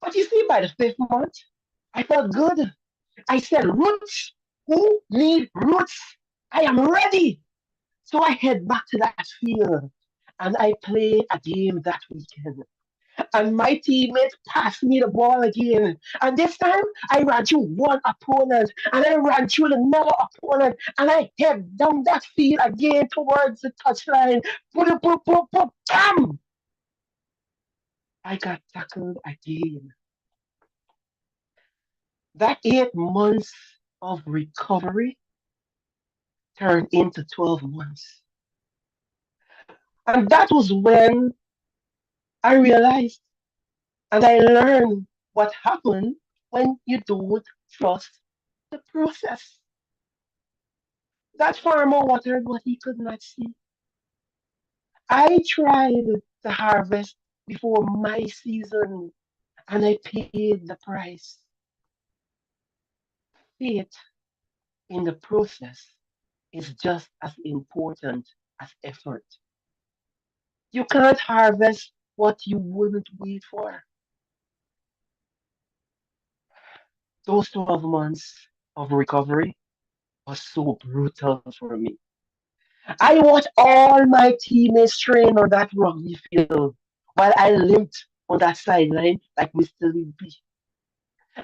But you see, by the 5th month, I felt good. I said, "Roots? Who need roots? I am ready." So I head back to that field and I play a game that weekend. And my teammates passed me the ball again. And this time, I ran through one opponent, and I ran through another opponent, and I head down that field again towards the touchline. Boom, boom, boom, boom, bam! I got tackled again. That 8 months of recovery turned into 12 months. And that was when I realized and I learned what happened when you don't trust the process. That farmer watered what he could not see. I tried to harvest before my season and I paid the price. Faith in the process is just as important as effort. You can't harvest what you wouldn't wait for. Those 12 months of recovery was so brutal for me. I watched all my teammates train on that rugby field while I limped on that sideline like Mr. Limpy.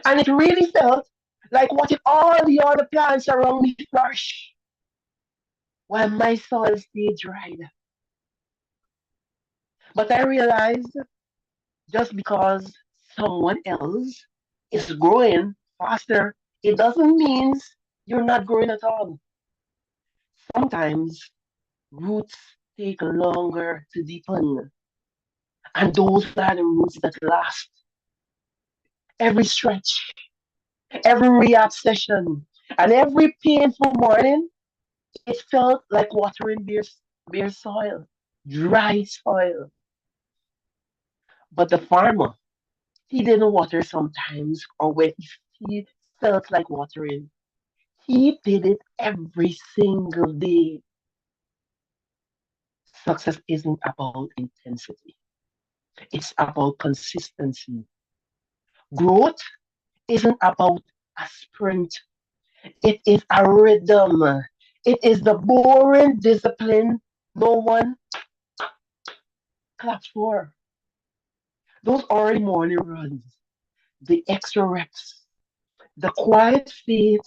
And it really felt like watching all the other plants around me flourish while my soil stayed dried. But I realized just because someone else is growing faster, it doesn't mean you're not growing at all. Sometimes roots take longer to deepen, and those are the roots that last. Every stretch, every rehab session, and every painful morning, it felt like watering bare soil, dry soil. But the farmer, he didn't water sometimes or when he felt like watering. He did it every single day. Success isn't about intensity. It's about consistency. Growth isn't about a sprint. It is a rhythm. It is the boring discipline no one claps for. Those early morning runs, the extra reps, the quiet faith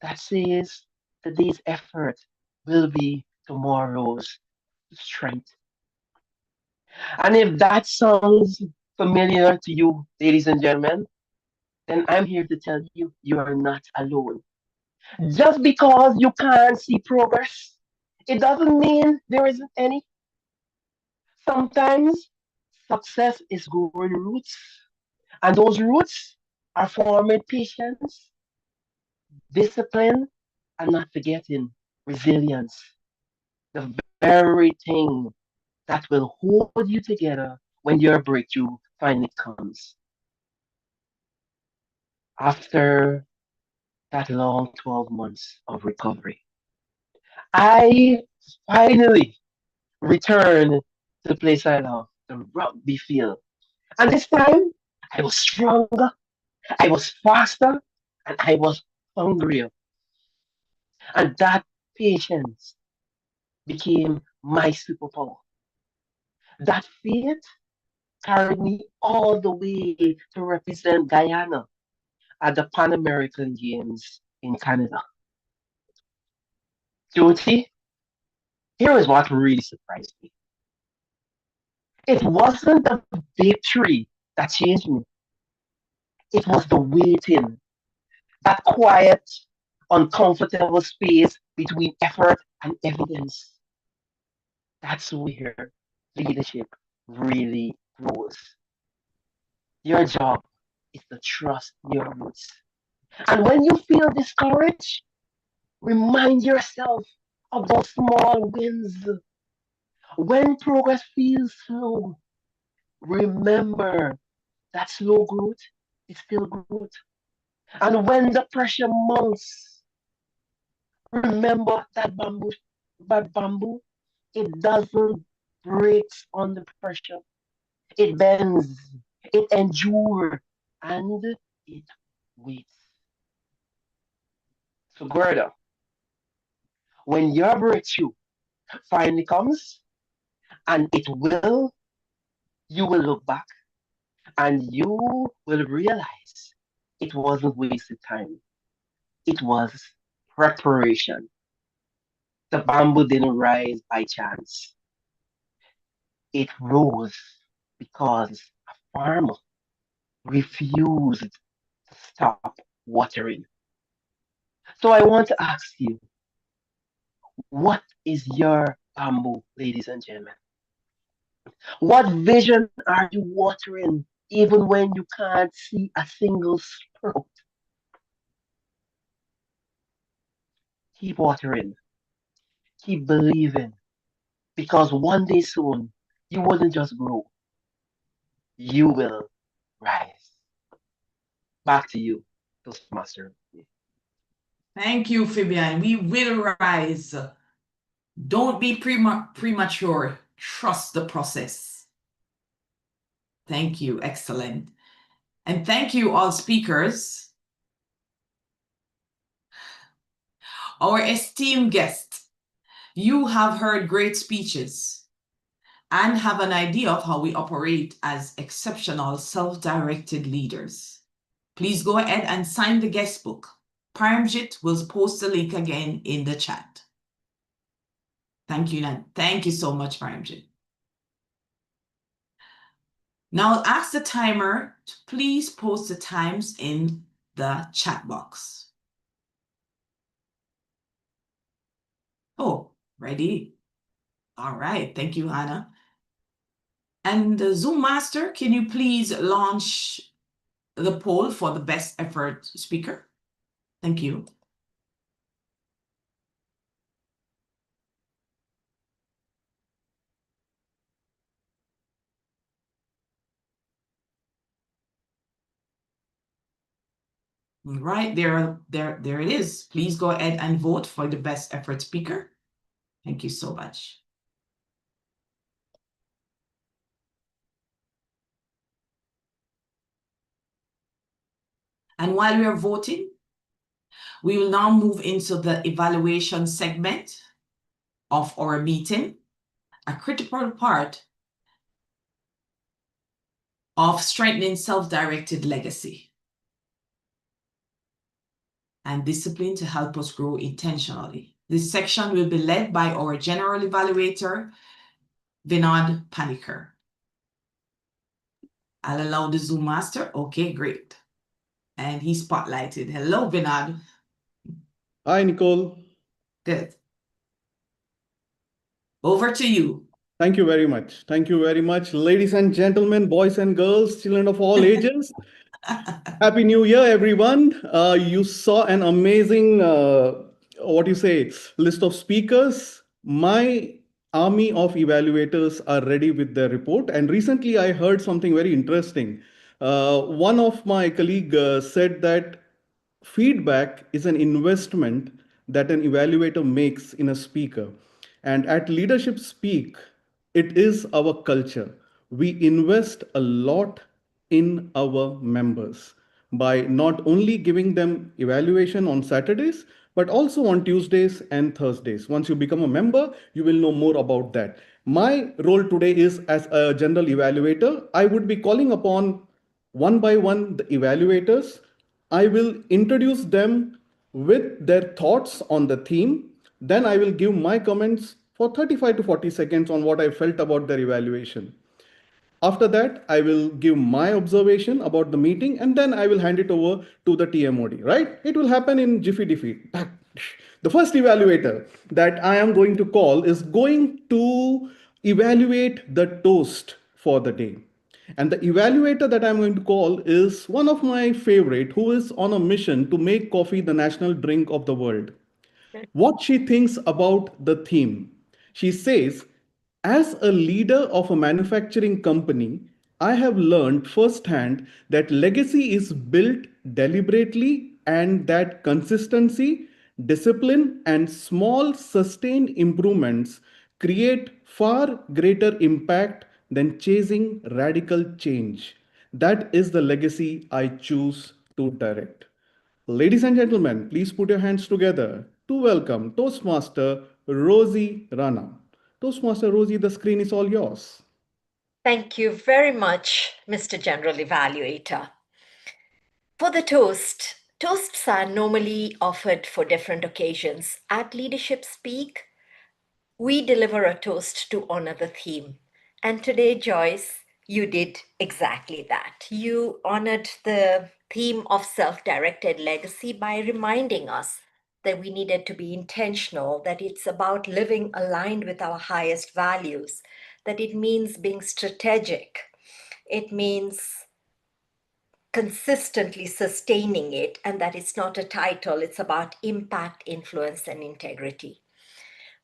that says today's effort will be tomorrow's strength. And if that sounds familiar to you, ladies and gentlemen, then I'm here to tell you you are not alone. Just because you can't see progress, it doesn't mean there isn't any. Sometimes success is growing roots, and those roots are forming patience, discipline, and not forgetting resilience. The very thing that will hold you together when your breakthrough finally comes. After that long 12 months of recovery, I finally returned to the place I love, the rugby field. And this time, I was stronger, I was faster, and I was hungrier. And that patience became my superpower. That faith carried me all the way to represent Guyana at the Pan American Games in Canada. Jyoti, here is what really surprised me. It wasn't the victory that changed me, it was the waiting, that quiet, uncomfortable space between effort and evidence. That's where leadership really grows. Your job is to trust your roots. And when you feel discouraged, remind yourself of those small wins. When progress feels slow, remember that slow growth is still growth. And when the pressure mounts, remember that bamboo, it doesn't break under pressure. It bends, it endures, and it waits. So, Gerda, when your breakthrough finally comes, and you will look back and you will realize it wasn't wasted time. It was preparation. The bamboo didn't rise by chance. It rose because a farmer refused to stop watering. So I want to ask you, What is your bamboo, ladies and gentlemen? What vision are you watering even when you can't see a single sprout? Keep watering, keep believing, because one day soon you wouldn't just grow, you will rise. Back to you, Toastmaster. Thank you, Phibian. We will rise. Don't be premature. Trust the process. Thank you. Excellent. And thank you, all speakers. Our esteemed guests, you have heard great speeches and have an idea of how we operate as exceptional self-directed leaders. Please go ahead and sign the guest book. Paramjit will post the link again in the chat. Thank you, Nan. Thank you so much, Paramjit. Now I'll ask the timer to please post the times in the chat box. Oh, ready. All right. Thank you, Hannah. And the Zoom master, can you please launch the poll for the best effort speaker? Thank you. All right, there it is. Please go ahead and vote for the best effort speaker. Thank you so much. And while we are voting, we will now move into the evaluation segment of our meeting, a critical part of strengthening self-directed legacy and discipline to help us grow intentionally. This section will be led by our general evaluator, Vinod Panicker. I'll allow the Zoom master. Okay, great. And he's spotlighted. Hello, Vinod. Hi, Nicole. Good. Over to you. Thank you very much. Thank you very much, ladies and gentlemen, boys and girls, children of all ages. Happy New Year, everyone. You saw an amazing, list of speakers. My army of evaluators are ready with their report. And recently I heard something very interesting. One of my colleagues said that feedback is an investment that an evaluator makes in a speaker. And at Leadership Speak, it is our culture. We invest a lot in our members by not only giving them evaluation on Saturdays, but also on Tuesdays and Thursdays. Once you become a member, you will know more about that. My role today is as a general evaluator. I would be calling upon one by one the evaluators. I will introduce them with their thoughts on the theme. Then I will give my comments for 35 to 40 seconds on what I felt about their evaluation. After that, I will give my observation about the meeting and then I will hand it over to the TMOD, right? It will happen in jiffy diffy. The first evaluator that I am going to call is going to evaluate the toast for the day. And the evaluator that I'm going to call is one of my favorite who is on a mission to make coffee the national drink of the world. What she thinks about the theme. She says, as a leader of a manufacturing company, I have learned firsthand that legacy is built deliberately and that consistency, discipline, and small sustained improvements create far greater impact than chasing radical change. That is the legacy I choose to direct. Ladies and gentlemen, please put your hands together to welcome Toastmaster Rozy Rana. Toastmaster Rozy, the screen is all yours. Thank you very much, Mr. General Evaluator. For the toast, toasts are normally offered for different occasions. At Leadership Speak, we deliver a toast to honor the theme. And today, Joyce, you did exactly that. You honored the theme of self-directed legacy by reminding us that we needed to be intentional, that it's about living aligned with our highest values, that it means being strategic. It means consistently sustaining it, and that it's not a title, it's about impact, influence, and integrity.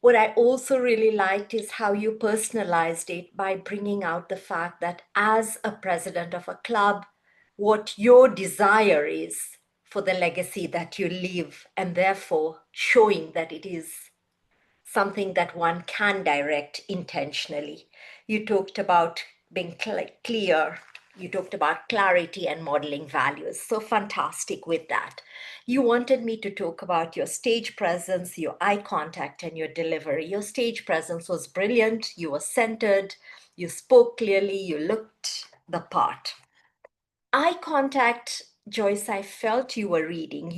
What I also really liked is how you personalized it by bringing out the fact that as a president of a club, what your desire is for the legacy that you leave, and therefore showing that it is something that one can direct intentionally. You talked about being clear. You talked about clarity and modeling values. So fantastic with that. You wanted me to talk about your stage presence, your eye contact, and your delivery. Your stage presence was brilliant. You were centered. You spoke clearly. You looked the part. Eye contact, Joyce, I felt you were reading.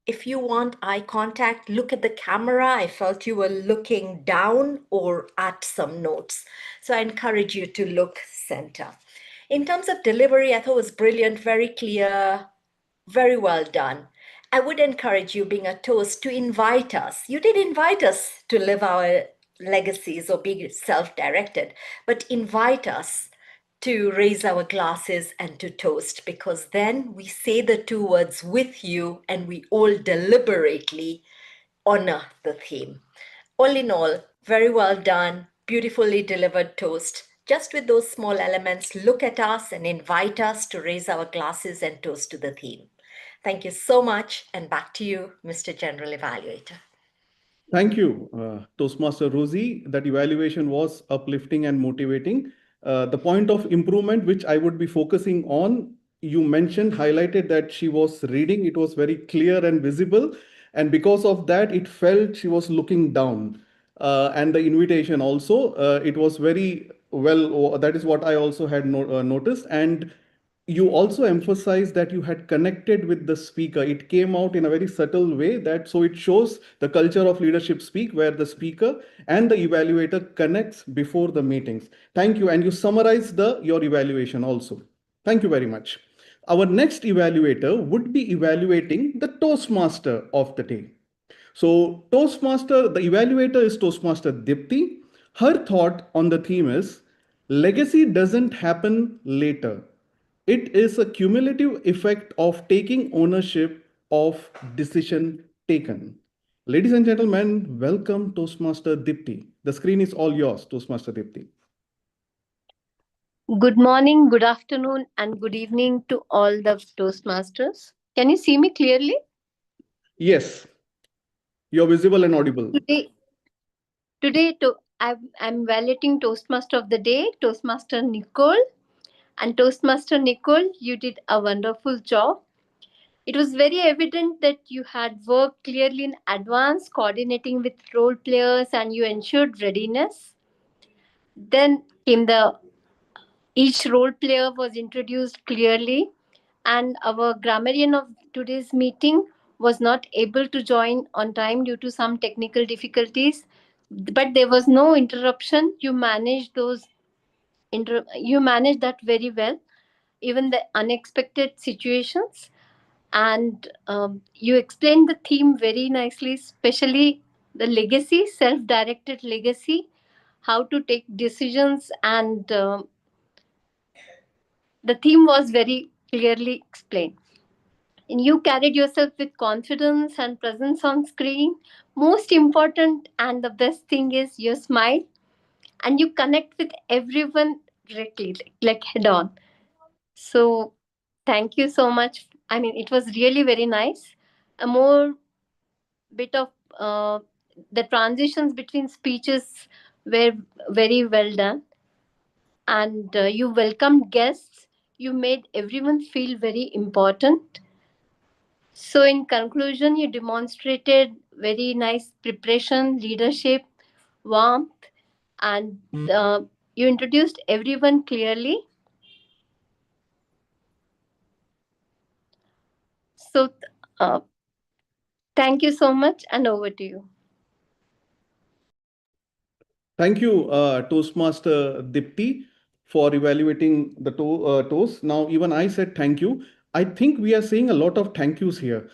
If you want eye contact, look at the camera. I felt you were looking down or at some notes. So I encourage you to look center. In terms of delivery, I thought it was brilliant, very clear, very well done. I would encourage you, being a toast, to invite us. You did invite us to live our legacies or be self-directed, but invite us to raise our glasses and to toast, because then we say the two words with you and we all deliberately honor the theme. All in all, very well done, beautifully delivered toast. Just with those small elements, look at us and invite us to raise our glasses and toast to the theme. Thank you so much, and back to you, Mr. General Evaluator. Thank you, Toastmaster Rozy. That evaluation was uplifting and motivating. The point of improvement, which I would be focusing on, you mentioned, highlighted that she was reading. It was very clear and visible. And because of that, it felt she was looking down. And the invitation also, it was very well, that is what I also had noticed. And you also emphasized that you had connected with the speaker. It came out in a very subtle way, that so it shows the culture of leadership speak, where the speaker and the evaluator connects before the meetings. Thank you. And you summarized your evaluation also. Thank you very much. Our next evaluator would be evaluating the Toastmaster of the day. So Toastmaster, the evaluator is Toastmaster Deepti. Her thought on the theme is, legacy doesn't happen later. It is a cumulative effect of taking ownership of decision taken. Ladies and gentlemen, welcome Toastmaster Deepti. The screen is all yours, Toastmaster Deepti. Good morning, good afternoon, and good evening to all the Toastmasters. Can you see me clearly? Yes, you're visible and audible. Today I'm evaluating Toastmaster of the Day, Toastmaster Nicole. And Toastmaster Nicole, you did a wonderful job. It was very evident that you had worked clearly in advance, coordinating with role players, and you ensured readiness. Then came each role player was introduced clearly, and our grammarian of today's meeting was not able to join on time due to some technical difficulties, but there was no interruption. You managed that very well, even the unexpected situations. And you explained the theme very nicely, especially the legacy, self-directed legacy, how to take decisions, and the theme was very clearly explained. And you carried yourself with confidence and presence on screen. Most important and the best thing is your smile, and you connect with everyone directly, like head on. So thank you so much. I mean, it was really very nice. A more bit of the transitions between speeches were very well done, and you welcomed guests. You made everyone feel very important. So in conclusion, you demonstrated very nice preparation, leadership, warmth, and you introduced everyone clearly. So thank you so much, and over to you. Thank you, Toastmaster Deepti, for evaluating the toast. Now, even I said thank you. I think we are saying a lot of thank yous here.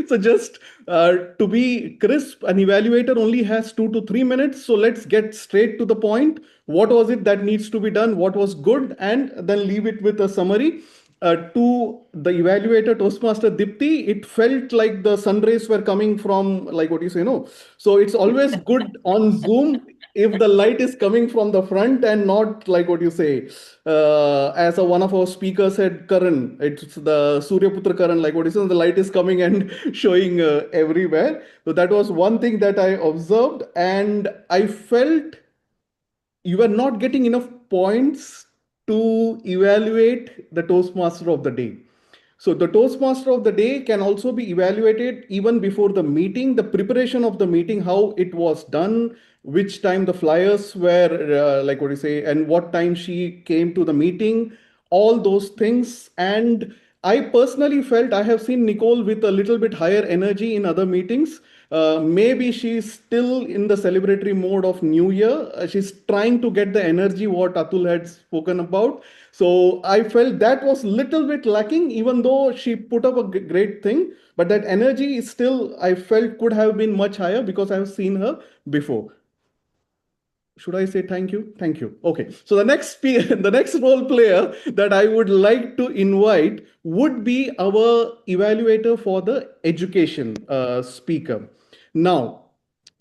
So just to be crisp, an evaluator only has 2 to 3 minutes. So let's get straight to the point. What was it that needs to be done? What was good? And then leave it with a summary. To the evaluator, Toastmaster Deepti, it felt like the sun rays were coming from, like what you say, no. So it's always good on Zoom if the light is coming from the front and not like what you say. As one of our speakers said, Karan, it's the Surya Putra Karan, like what you say, the light is coming and showing everywhere. So that was one thing that I observed, and I felt you are not getting enough points to evaluate the Toastmaster of the day. So the Toastmaster of the day can also be evaluated even before the meeting, the preparation of the meeting, how it was done, which time the flyers were, like what you say, and what time she came to the meeting, all those things. And I personally felt I have seen Nicole with a little bit higher energy in other meetings. Maybe she's still in the celebratory mode of New Year. She's trying to get the energy what Atul had spoken about. So I felt that was little bit lacking, even though she put up a great thing. But that energy is still, I felt, could have been much higher because I've seen her before. Should I say thank you? Thank you. Okay. So the next the next role player that I would like to invite would be our evaluator for the education speaker. Now,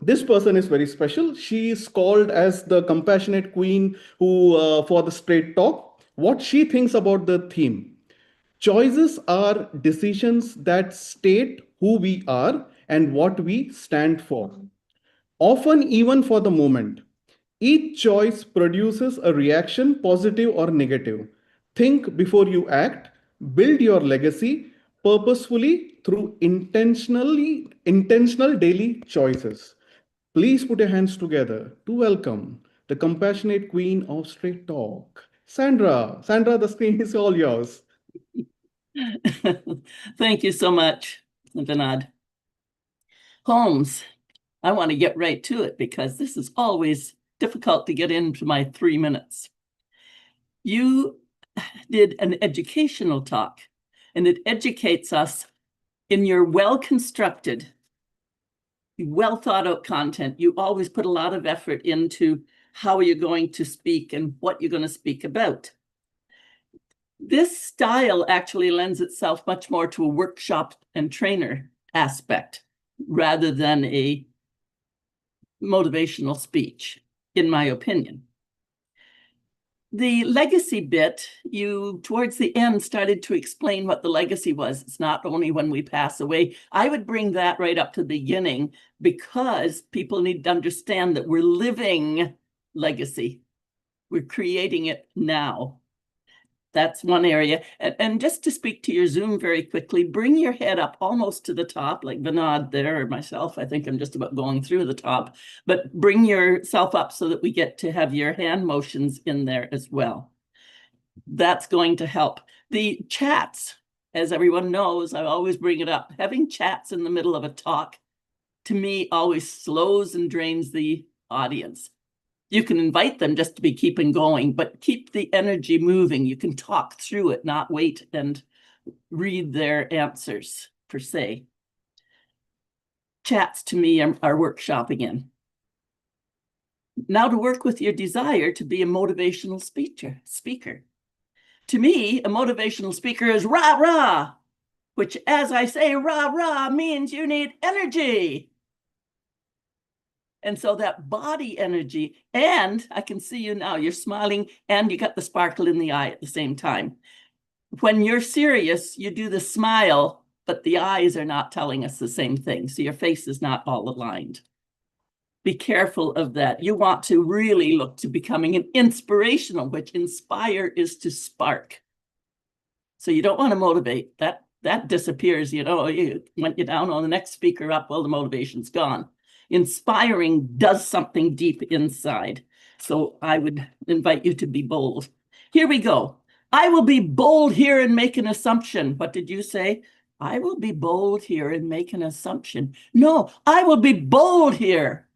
this person is very special. She is called as the compassionate queen who for the straight talk. What she thinks about the theme. Choices are decisions that state who we are and what we stand for. Often even for the moment. Each choice produces a reaction, positive or negative. Think before you act, build your legacy purposefully through intentional daily choices. Please put your hands together to welcome the compassionate queen of straight talk, Sandra. Sandra, the screen is all yours. Thank you so much, Vinod. Holmes, I want to get right to it because this is always difficult to get into my 3 minutes. You did an educational talk, and it educates us in your well-constructed, well-thought-out content. You always put a lot of effort into how you're going to speak and what you're going to speak about. This style actually lends itself much more to a workshop and trainer aspect rather than a motivational speech, in my opinion. The legacy bit, you towards the end started to explain what the legacy was. It's not only when we pass away. I would bring that right up to the beginning because people need to understand that we're living legacy. We're creating it now. That's one area. And just to speak to your Zoom very quickly, bring your head up almost to the top, like Vinod there or myself. I think I'm just about going through the top, but bring yourself up so that we get to have your hand motions in there as well. That's going to help. The chats, as everyone knows, I always bring it up. Having chats in the middle of a talk, to me, always slows and drains the audience. You can invite them just to be keeping going, but keep the energy moving. You can talk through it, not wait and read their answers per se. Chats to me are workshopping in. Now to work with your desire to be a motivational speaker. To me, a motivational speaker is rah-rah, which as I say, rah-rah means you need energy. And so that body energy, and I can see you now, you're smiling and you got the sparkle in the eye at the same time. When you're serious, you do the smile, but the eyes are not telling us the same thing. So your face is not all aligned. Be careful of that. You want to really look to becoming an inspirational, which inspire is to spark. So you don't want to motivate. That disappears, you know, when you're down on the next speaker up, well, the motivation's gone. Inspiring does something deep inside. So I would invite you to be bold. Here we go. I will be bold here and make an assumption. What did you say? I will be bold here and make an assumption. No, I will be bold here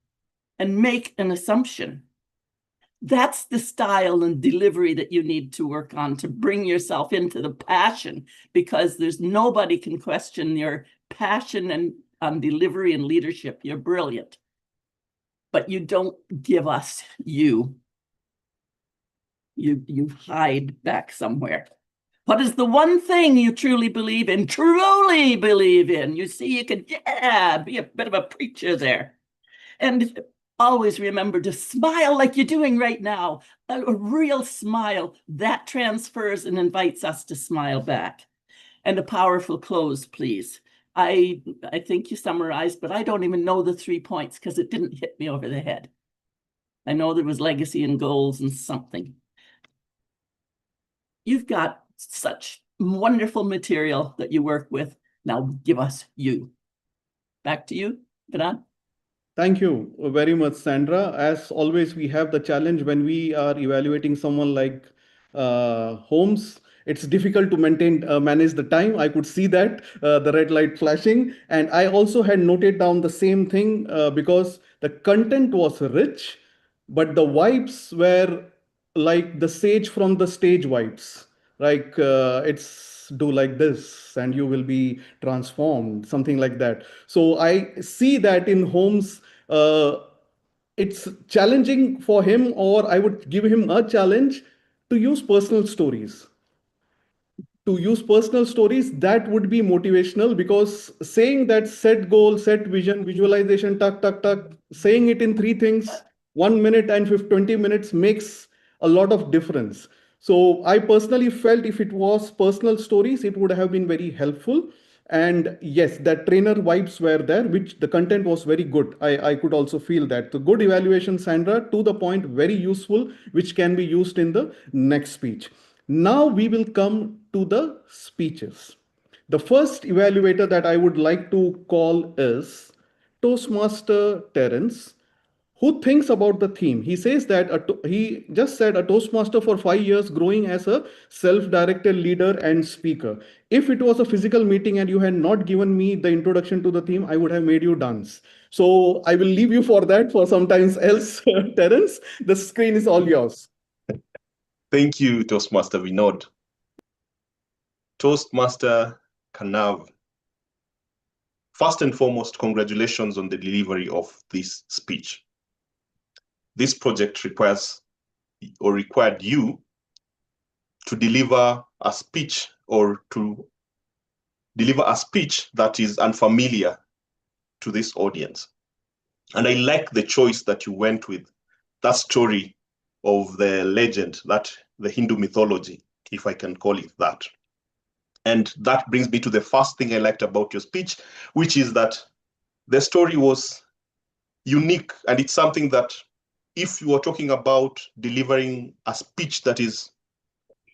and make an assumption. That's the style and delivery that you need to work on to bring yourself into the passion, because there's nobody can question your passion and on delivery and leadership. You're brilliant, but you don't give us you. You hide back somewhere. What is the one thing you truly believe in? Truly believe in. You see, you can, be a bit of a preacher there. And always remember to smile like you're doing right now. A real smile that transfers and invites us to smile back. And a powerful close, please. I think you summarized, but I don't even know the 3 points because it didn't hit me over the head. I know there was legacy and goals and something. You've got such wonderful material that you work with. Now give us you. Back to you, Vinod. Thank you very much, Sandra. As always, we have the challenge when we are evaluating someone like Holmes. It's difficult to manage the time. I could see that, the red light flashing. And I also had noted down the same thing because the content was rich, but the vibes were like the sage from the stage vibes. Like it's do like this and you will be transformed, something like that. So I see that in Holmes, it's challenging for him, or I would give him a challenge to use personal stories. That would be motivational, because saying that set goal, set vision, visualization, tuck, tuck, tuck, saying it in 3 things, 1 minute and 20 minutes makes a lot of difference. So I personally felt if it was personal stories, it would have been very helpful. And yes, that trainer vibes were there, which the content was very good. I could also feel that. The good evaluation, Sandra, to the point, very useful, which can be used in the next speech. Now we will come to the speeches. The first evaluator that I would like to call is Toastmaster Terrence, who thinks about the theme. He says that he just said a Toastmaster for 5 years, growing as a self-directed leader and speaker. If it was a physical meeting and you had not given me the introduction to the theme, I would have made you dance. So I will leave you for that for sometimes else, Terrence. The screen is all yours. Thank you, Toastmaster Vinod. Toastmaster Kanav. First and foremost, congratulations on the delivery of this speech. This project required you to deliver a speech that is unfamiliar to this audience. And I like the choice that you went with, that story of the legend, that the Hindu mythology, if I can call it that. And that brings me to the first thing I liked about your speech, which is that the story was unique. And it's something that if you are talking about delivering a speech that is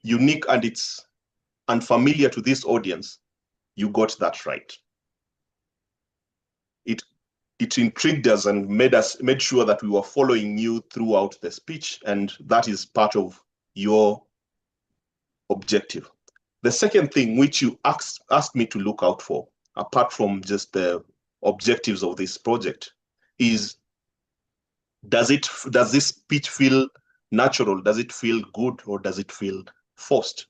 unique and it's unfamiliar to this audience, you got that right. It intrigued us and made sure that we were following you throughout the speech, and that is part of your objective. The second thing which you asked me to look out for, apart from just the objectives of this project, is does this speech feel natural? Does it feel good, or does it feel forced?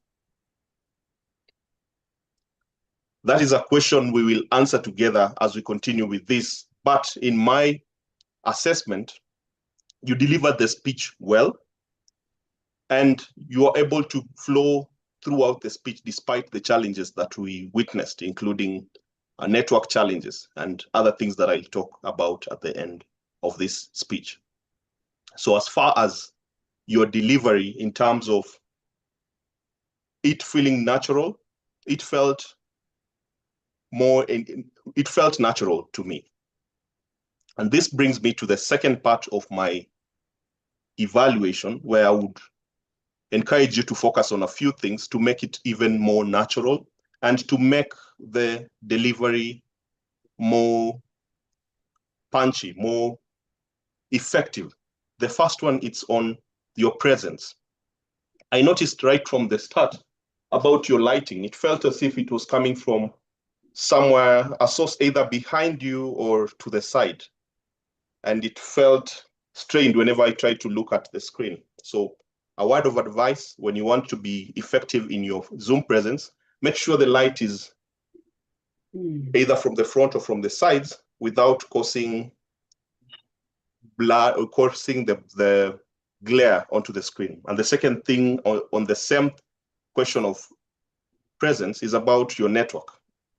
That is a question we will answer together as we continue with this. But in my assessment, you delivered the speech well, and you are able to flow throughout the speech despite the challenges that we witnessed, including network challenges and other things that I'll talk about at the end of this speech. So as far as your delivery in terms of it feeling natural, it felt natural to me. And this brings me to the second part of my evaluation, where I would encourage you to focus on a few things to make it even more natural and to make the delivery more punchy, more effective. The first one, it's on your presence. I noticed right from the start about your lighting. It felt as if it was coming from somewhere, a source either behind you or to the side. And it felt strained whenever I try to look at the screen. So a word of advice: when you want to be effective in your Zoom presence, make sure the light is either from the front or from the sides without causing blur or causing the glare onto the screen. And the second thing on the same question of presence is about your network.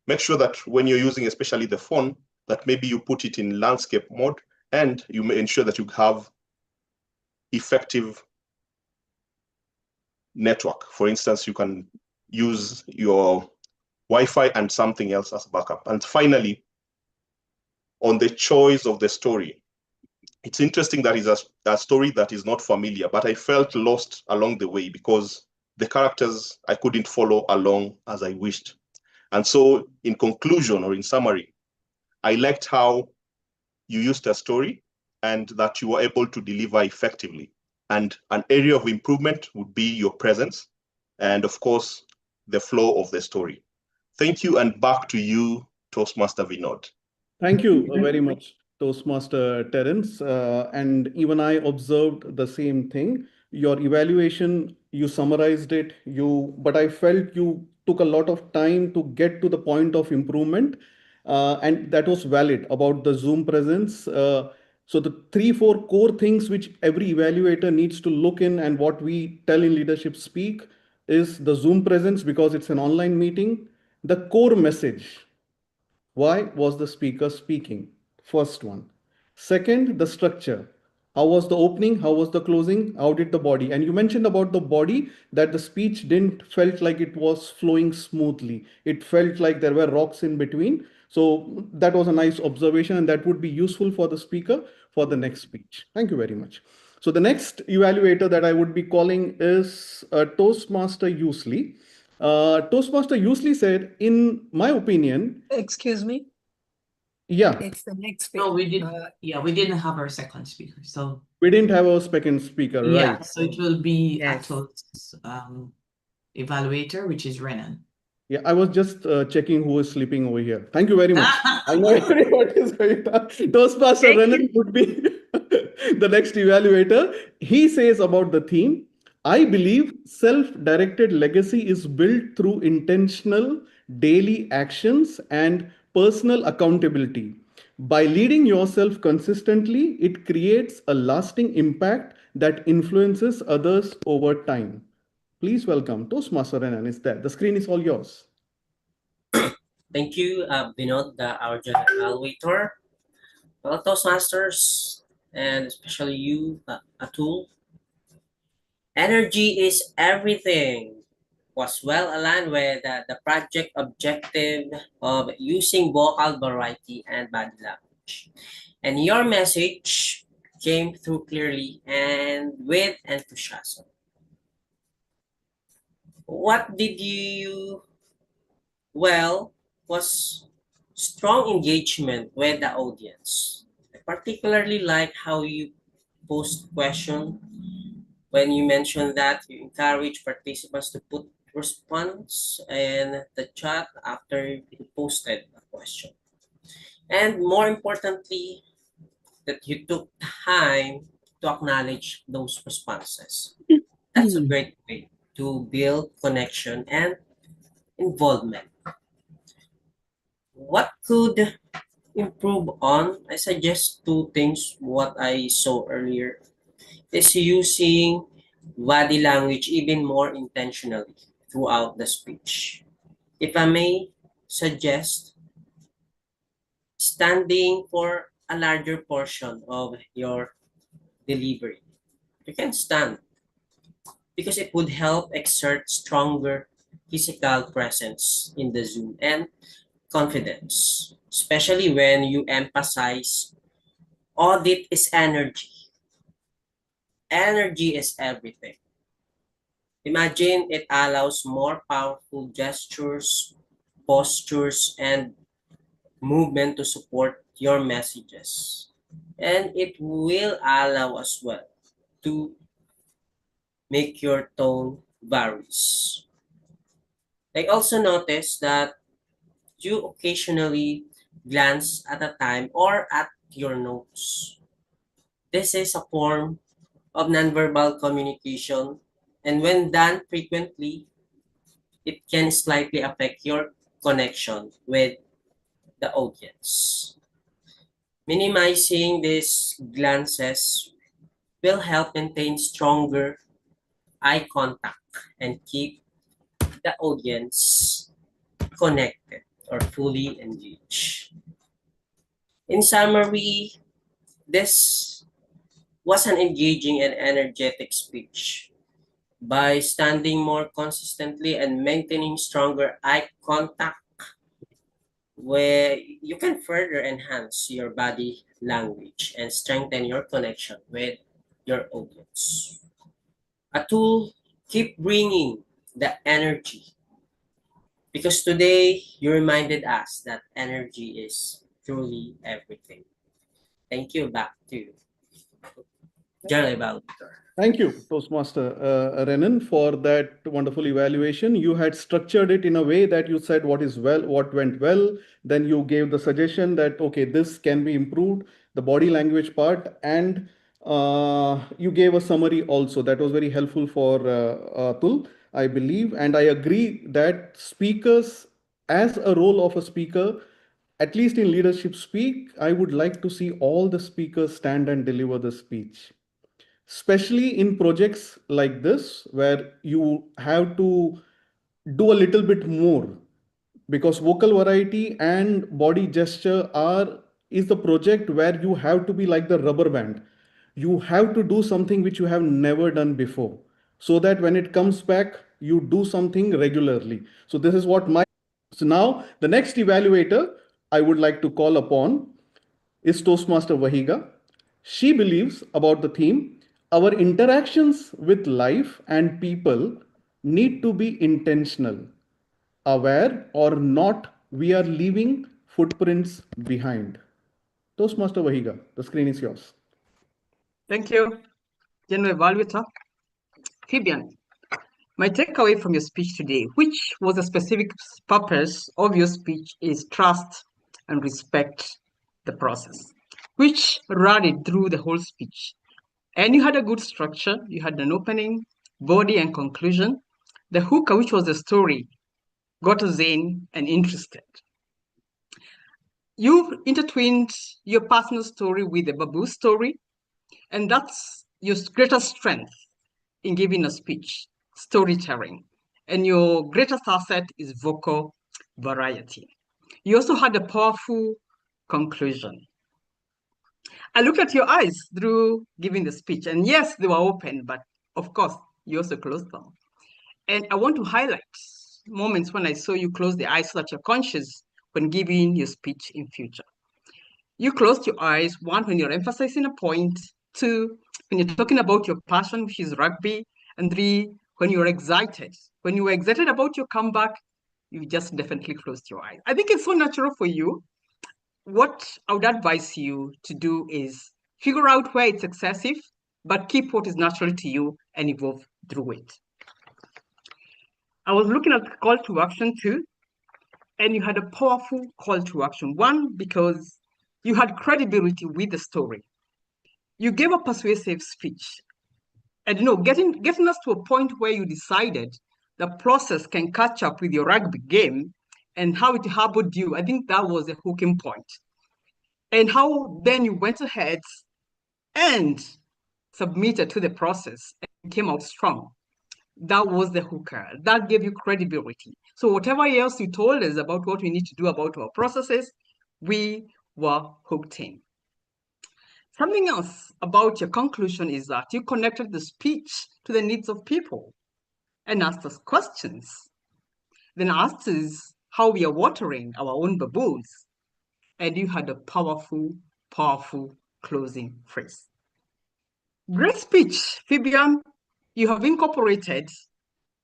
Make sure that when you're using especially the phone, that maybe you put it in landscape mode, and you may ensure that you have effective network. For instance, you can use your Wi-Fi and something else as backup. And finally, on the choice of the story, it's interesting that it's a story that is not familiar, but I felt lost along the way because the characters, I couldn't follow along as I wished. And so in conclusion, or in summary, I liked how you used a story and that you were able to deliver effectively. And an area of improvement would be your presence and, of course, the flow of the story. Thank you, and back to you, Toastmaster Vinod. Thank you very much, Toastmaster Terrence. And even I observed the same thing. Your evaluation, you summarized it, but I felt you took a lot of time to get to the point of improvement. And that was valid about the Zoom presence. So the 3-4 core things which every evaluator needs to look in, and what we tell in Leadership Speak, is the Zoom presence, because it's an online meeting, the core message. Why was the speaker speaking? First one. Second, the structure. How was the opening? How was the closing? How did the body? And you mentioned about the body, that the speech didn't felt like it was flowing smoothly. It felt like there were rocks in between. So that was a nice observation, and that would be useful for the speaker for the next speech. Thank you very much. So the next evaluator that I would be calling is Toastmaster Usley. Toastmaster usually said, in my opinion. Excuse me. Yeah. It's the next No, we speaker. didn't. We didn't have our second speaker, so We didn't have our second speaker, yeah. right? So it will be Yes. Atul's evaluator, which is Renan. Yeah, I was just checking who is sleeping over here. Thank you very much. I know everybody is going to. Toastmaster Renan would be the next evaluator. He says about the theme, I believe self-directed legacy is built through intentional daily actions and personal accountability. By leading yourself consistently, it creates a lasting impact that influences others over time. Please welcome Toastmaster Renan is there. The screen is all yours. Thank you, Vinod, our general evaluator. Well, Toastmasters, and especially you, Atul. Energy is everything was well aligned with the project objective of using vocal variety and body language. And your message came through clearly and with enthusiasm. What did you, well, was strong engagement with the audience. I particularly like how you post question when you mentioned that you encourage participants to put response in the chat after you posted a question. And more importantly, that you took time to acknowledge those responses. That's a great way to build connection and involvement. What could improve on? I suggest two things. What I saw earlier is using body language even more intentionally throughout the speech. If I may suggest, standing for a larger portion of your delivery. You can stand because it would help exert stronger physical presence in the Zoom and confidence, especially when you emphasize audit is energy. Energy is everything. Imagine it allows more powerful gestures, postures, and movement to support your messages. And it will allow as well to make your tone varies. I also noticed that you occasionally glance at a time or at your notes. This is a form of nonverbal communication, and when done frequently, it can slightly affect your connection with the audience. Minimizing these glances will help maintain stronger eye contact and keep the audience connected or fully engaged. In summary, this was an engaging and energetic speech. By standing more consistently and maintaining stronger eye contact, where you can further enhance your body language and strengthen your connection with your audience. Atul, keep bringing the energy, because today you reminded us that energy is truly everything. Thank you. Back to you, General Evaluator. Thank you, Toastmaster Renan, for that wonderful evaluation. You had structured it in a way that you said what went well. Then you gave the suggestion that, okay, this can be improved, the body language part, and you gave a summary also. That was very helpful for Atul, I believe. And I agree that speakers, as a role of a speaker, at least in leadership speak, I would like to see all the speakers stand and deliver the speech, especially in projects like this where you have to do a little bit more, because vocal variety and body gesture is the project where you have to be like the rubber band. You have to do something which you have never done before, so that when it comes back you do something regularly. So this is what my so now the next evaluator I would like to call upon is Toastmaster Wahiga. She believes about the theme, our interactions with life and people need to be intentional. Aware or not, we are leaving footprints behind. Toastmaster Wahiga, the screen is yours. Thank you, General Evaluator. Phibian, my takeaway from your speech today, which was a specific purpose of your speech, is trust and respect the process, which rallied through the whole speech. And you had a good structure. You had an opening, body, and conclusion. The hooker, which was the story, got us in and interested. You intertwined your personal story with the Babu story, and that's your greatest strength in giving a speech, storytelling. And your greatest asset is vocal variety. You also had a powerful conclusion. I looked at your eyes through giving the speech, and yes, they were open, but of course, you also closed them. And I want to highlight moments when I saw you close the eyes so that you're conscious when giving your speech in future. You closed your eyes, one, when you're emphasizing a point, two, when you're talking about your passion, which is rugby, and three, when you're excited. When you were excited about your comeback, you just definitely closed your eyes. I think it's so natural for you. What I would advise you to do is figure out where it's excessive, but keep what is natural to you and evolve through it. I was looking at the call to action too, and you had a powerful call to action. One, because you had credibility with the story. You gave a persuasive speech. And getting us to a point where you decided the process can catch up with your rugby game and how it harbored you, I think that was a hooking point. And how then you went ahead and submitted to the process and came out strong. That was the hooker. That gave you credibility. So whatever else you told us about what we need to do about our processes, we were hooked in. Something else about your conclusion is that you connected the speech to the needs of people and asked us questions. Then asked us how we are watering our own baboons. And you had a powerful, powerful closing phrase. Great speech, Phibian. You have incorporated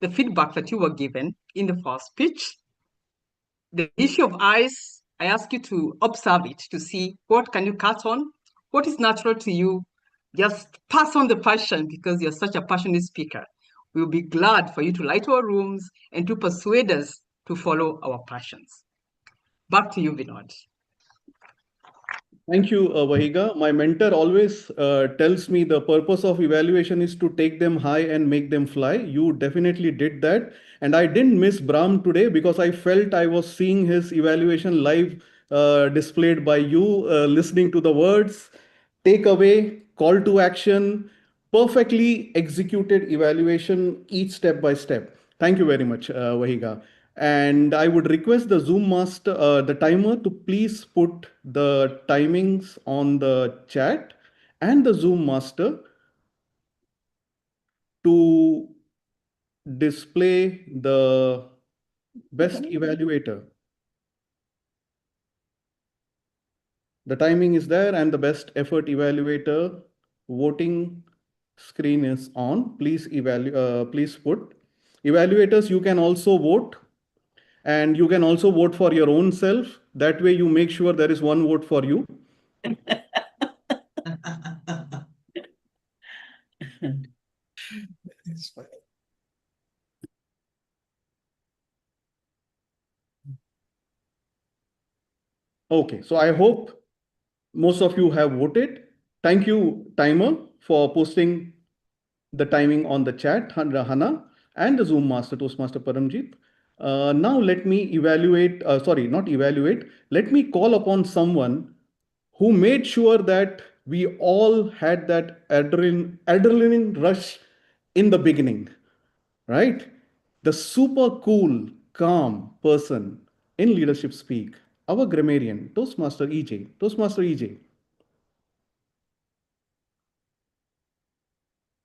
the feedback that you were given in the first speech. The issue of eyes, I ask you to observe it to see what can you cut on, what is natural to you. Just pass on the passion because you're such a passionate speaker. We'll be glad for you to light our rooms and to persuade us to follow our passions. Back to you, Vinod. Thank you, Wahiga. My mentor always tells me the purpose of evaluation is to take them high and make them fly. You definitely did that. And I didn't miss Brahm today because I felt I was seeing his evaluation live displayed by you, listening to the words, takeaway, call to action, perfectly executed evaluation, each step by step. Thank you very much, Wahiga. And I would request the Zoom master, the timer, to please put the timings on the chat and the Zoom master to display the best evaluator. The timing is there and the best effort evaluator voting screen is on. Please please put. Evaluators, you can also vote, and you can also vote for your own self. That way you make sure there is one vote for you. It's funny. Okay, so I hope most of you have voted. Thank you, timer, for posting the timing on the chat, Hana, and the Zoom master, Toastmaster Paramjit. Now let me not evaluate, let me call upon someone who made sure that we all had that adrenaline rush in the beginning, right? The super cool, calm person in leadership speak, our grammarian, Toastmaster EJ. Toastmaster EJ.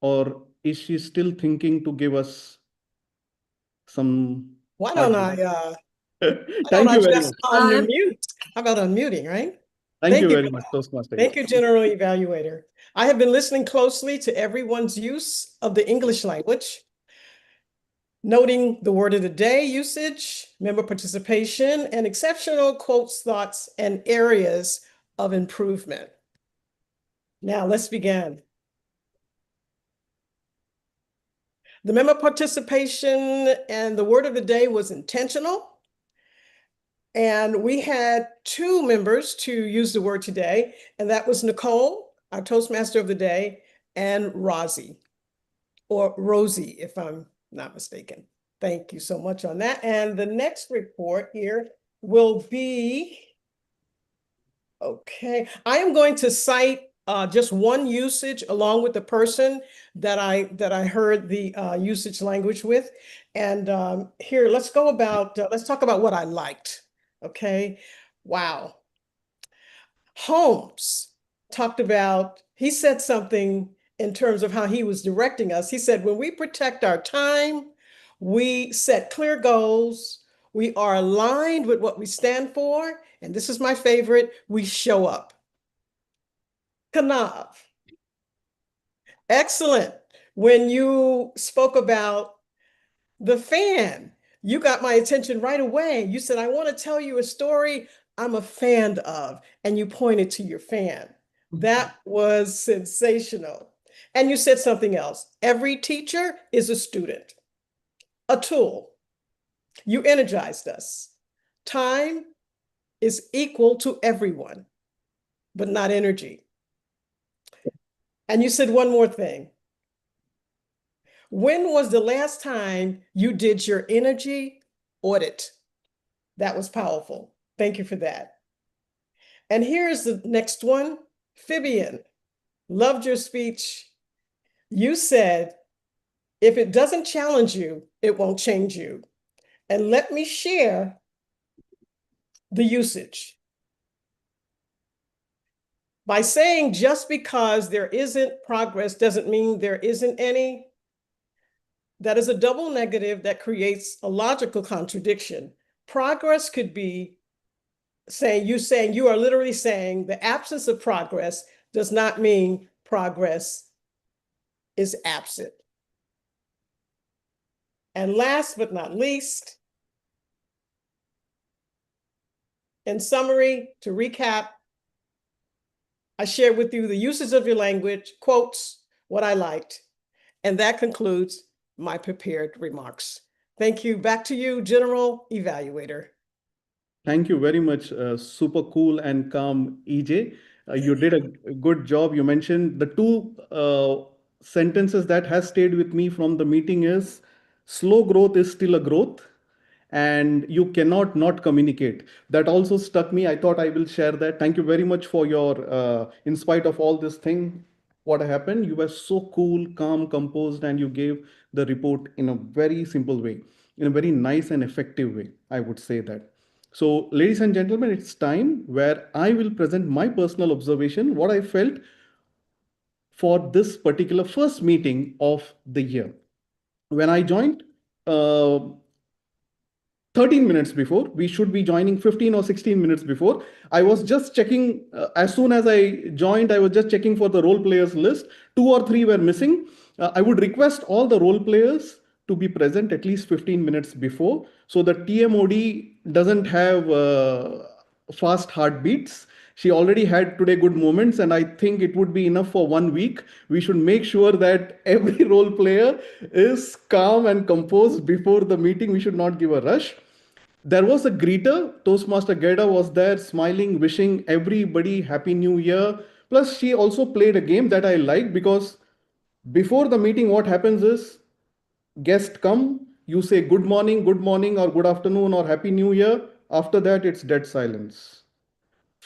Or is she still thinking to give us some? Why don't I Thank you very just much. unmute? How about unmuting, right? Thank you very much, Toastmaster. Thank you, General Evaluator. I have been listening closely to everyone's use of the English language, noting the word of the day usage, member participation, and exceptional quotes, thoughts, and areas of improvement. Now let's begin. The member participation and the word of the day was intentional. And we had two members to use the word today, and that was Nicole, our Toastmaster of the day, and Rozy, or Rozy, if I'm not mistaken. Thank you so much on that. And the next report here will be, okay, I am going to cite just one usage along with the person that I heard the usage language with. And here, let's talk about what I liked. Okay, wow. Holmes talked about, he said something in terms of how he was directing us. He said, when we protect our time, we set clear goals, we are aligned with what we stand for, and this is my favorite, we show up. Kanav. Excellent. When you spoke about the fan, you got my attention right away. You said, I want to tell you a story I'm a fan of, and you pointed to your fan. That was sensational. And you said something else. Every teacher is a student. Atul, you energized us. Time is equal to everyone, but not energy. And you said one more thing. When was the last time you did your energy audit? That was powerful. Thank you for that. And here's the next one. Phibian, loved your speech. You said, if it doesn't challenge you, it won't change you. And let me share the usage. By saying just because there isn't progress doesn't mean there isn't any, that is a double negative that creates a logical contradiction. Progress could be you are literally saying the absence of progress does not mean progress is absent. And last but not least, in summary, to recap, I shared with you the uses of your language, quotes, what I liked, and that concludes my prepared remarks. Thank you. Back to you, General Evaluator. Thank you very much, super cool and calm EJ. You did a good job. You mentioned the two sentences that has stayed with me from the meeting is slow growth is still a growth and you cannot not communicate. That also stuck me. I thought I will share that. Thank you very much for your, in spite of all this thing, what happened, you were so cool, calm, composed, and you gave the report in a very simple way, in a very nice and effective way, I would say that. So, ladies and gentlemen, it's time where I will present my personal observation, what I felt for this particular first meeting of the year. When I joined, 13 minutes before, we should be joining 15 or 16 minutes before. I was just checking, as soon as I joined, I was just checking for the role players list. 2 or 3 were missing. I would request all the role players to be present at least 15 minutes before, so the TMOD doesn't have fast heartbeats. She already had today good moments, and I think it would be enough for 1 week. We should make sure that every role player is calm and composed before the meeting. We should not give a rush. There was a greeter. Toastmaster Gerda was there smiling, wishing everybody Happy New Year. Plus, she also played a game that I like, because before the meeting, what happens is guests come, you say good morning, or good afternoon, or Happy New Year. After that, it's dead silence.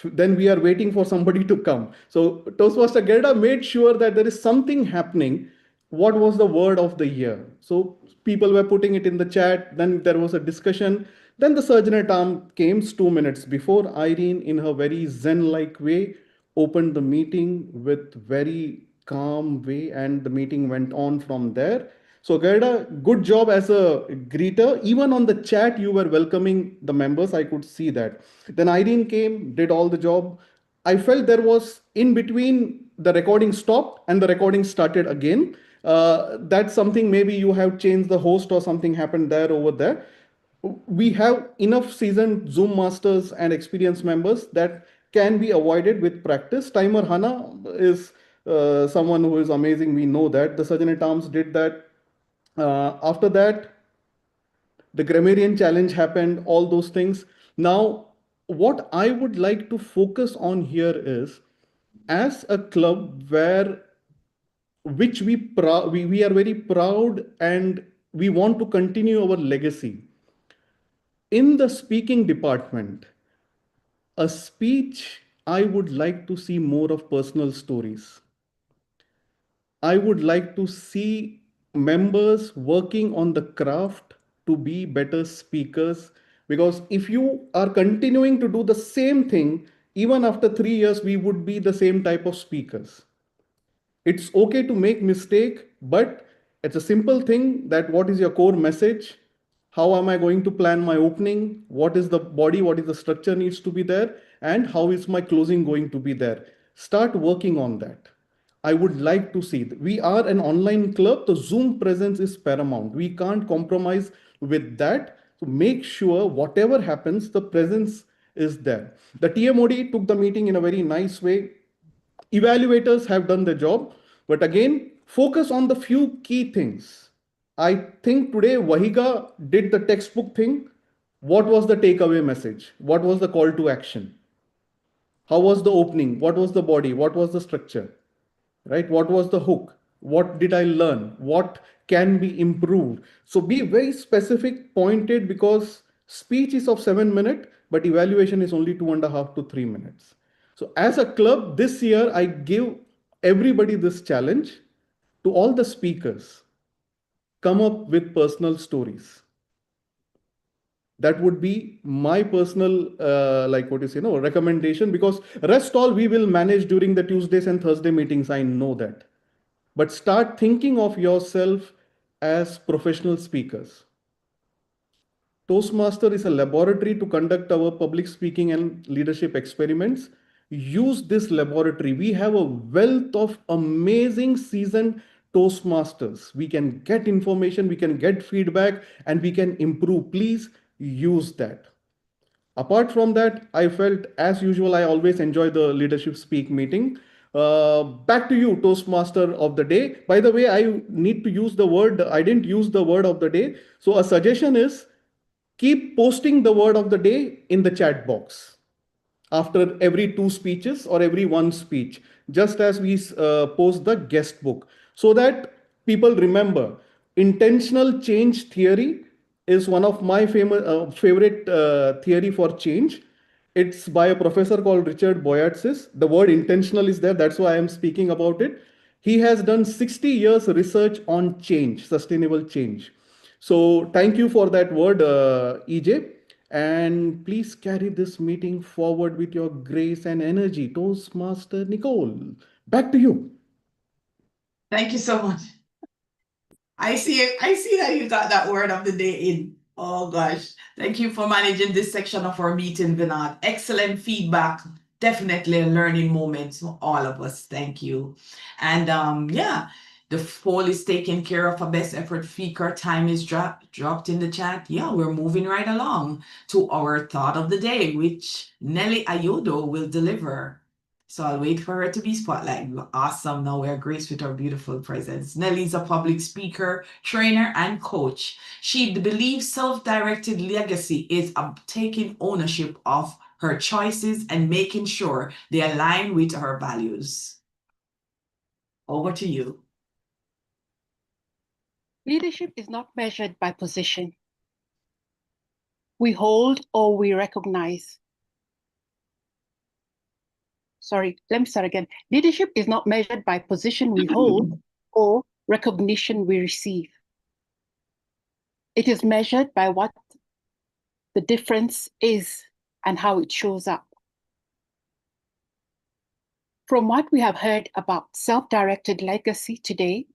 Then we are waiting for somebody to come. So Toastmaster Gerda made sure that there is something happening. What was the word of the year? So people were putting it in the chat. Then there was a discussion. Then the Surgeon-at-Arms came 2 minutes before. Irene, in her very Zen-like way, opened the meeting with very calm way, and the meeting went on from there. So Gerda, good job as a greeter. Even on the chat, you were welcoming the members. I could see that. Then Irene came, did all the job. I felt there was in between the recording stopped and the recording started again. That's something maybe you have changed the host or something happened there over there. We have enough seasoned Zoom masters and experienced members that can be avoided with practice. Timer Hana is someone who is amazing. We know that. The Surgeon-at-Arms did that. After that, the grammarian challenge happened, all those things. Now, what I would like to focus on here is, as a club where which we are very proud and we want to continue our legacy. In the speaking department, a speech, I would like to see more of personal stories. I would like to see members working on the craft to be better speakers, because if you are continuing to do the same thing, even after 3 years, we would be the same type of speakers. It's okay to make mistake, but it's a simple thing that what is your core message? How am I going to plan my opening? What is the body? What is the structure needs to be there? And how is my closing going to be there? Start working on that. I would like to see. We are an online club. The Zoom presence is paramount. We can't compromise with that. So make sure whatever happens, the presence is there. The TMOD took the meeting in a very nice way. Evaluators have done the job, but again, focus on the few key things. I think today Wahiga did the textbook thing. What was the takeaway message? What was the call to action? How was the opening? What was the body? What was the structure? Right? What was the hook? What did I learn? What can be improved? So be very specific, pointed, because speech is of 7 minutes, but evaluation is only 2.5 to 3 minutes. So as a club this year, I give everybody this challenge to all the speakers. Come up with personal stories. That would be my personal, recommendation, because rest all we will manage during the Tuesdays and Thursday meetings. I know that. But start thinking of yourself as professional speakers. Toastmaster is a laboratory to conduct our public speaking and leadership experiments. Use this laboratory. We have a wealth of amazing seasoned Toastmasters. We can get information, we can get feedback, and we can improve. Please use that. Apart from that, I felt, as usual, I always enjoy the leadership speak meeting. Back to you, Toastmaster of the day. By the way, I need to use the word, I didn't use the word of the day. So a suggestion is, keep posting the word of the day in the chat box. after every 2 speeches or every 1 speech, just as we post the guest book, so that people remember. Intentional change theory is one of my favorite theory for change. It's by a professor called Richard Boyatzis. The word intentional is there. That's why I am speaking about it. He has done 60 years research on change, sustainable change. So thank you for that word, EJ. And please carry this meeting forward with your grace and energy. Toastmaster Nicole, back to you. Thank you so much. I see that you got that word of the day in. Oh gosh. Thank you for managing this section of our meeting, Vinod. Excellent feedback. Definitely a learning moment for all of us. Thank you. And yeah, the poll is taken care of. A best effort speaker time is dropped in the chat. Yeah, we're moving right along to our thought of the day, which Nelly Ayodo will deliver. So I'll wait for her to be spotlighted. Awesome. Now we're graced with her beautiful presence. Nelly's a public speaker, trainer, and coach. She believes self-directed legacy is taking ownership of her choices and making sure they align with her values. Over to you. Leadership is not measured by position we hold or we recognize. Sorry, let me start again. Leadership is not measured by position we hold or recognition we receive. It is measured by what the difference is and how it shows up. From what we have heard about self-directed legacy today,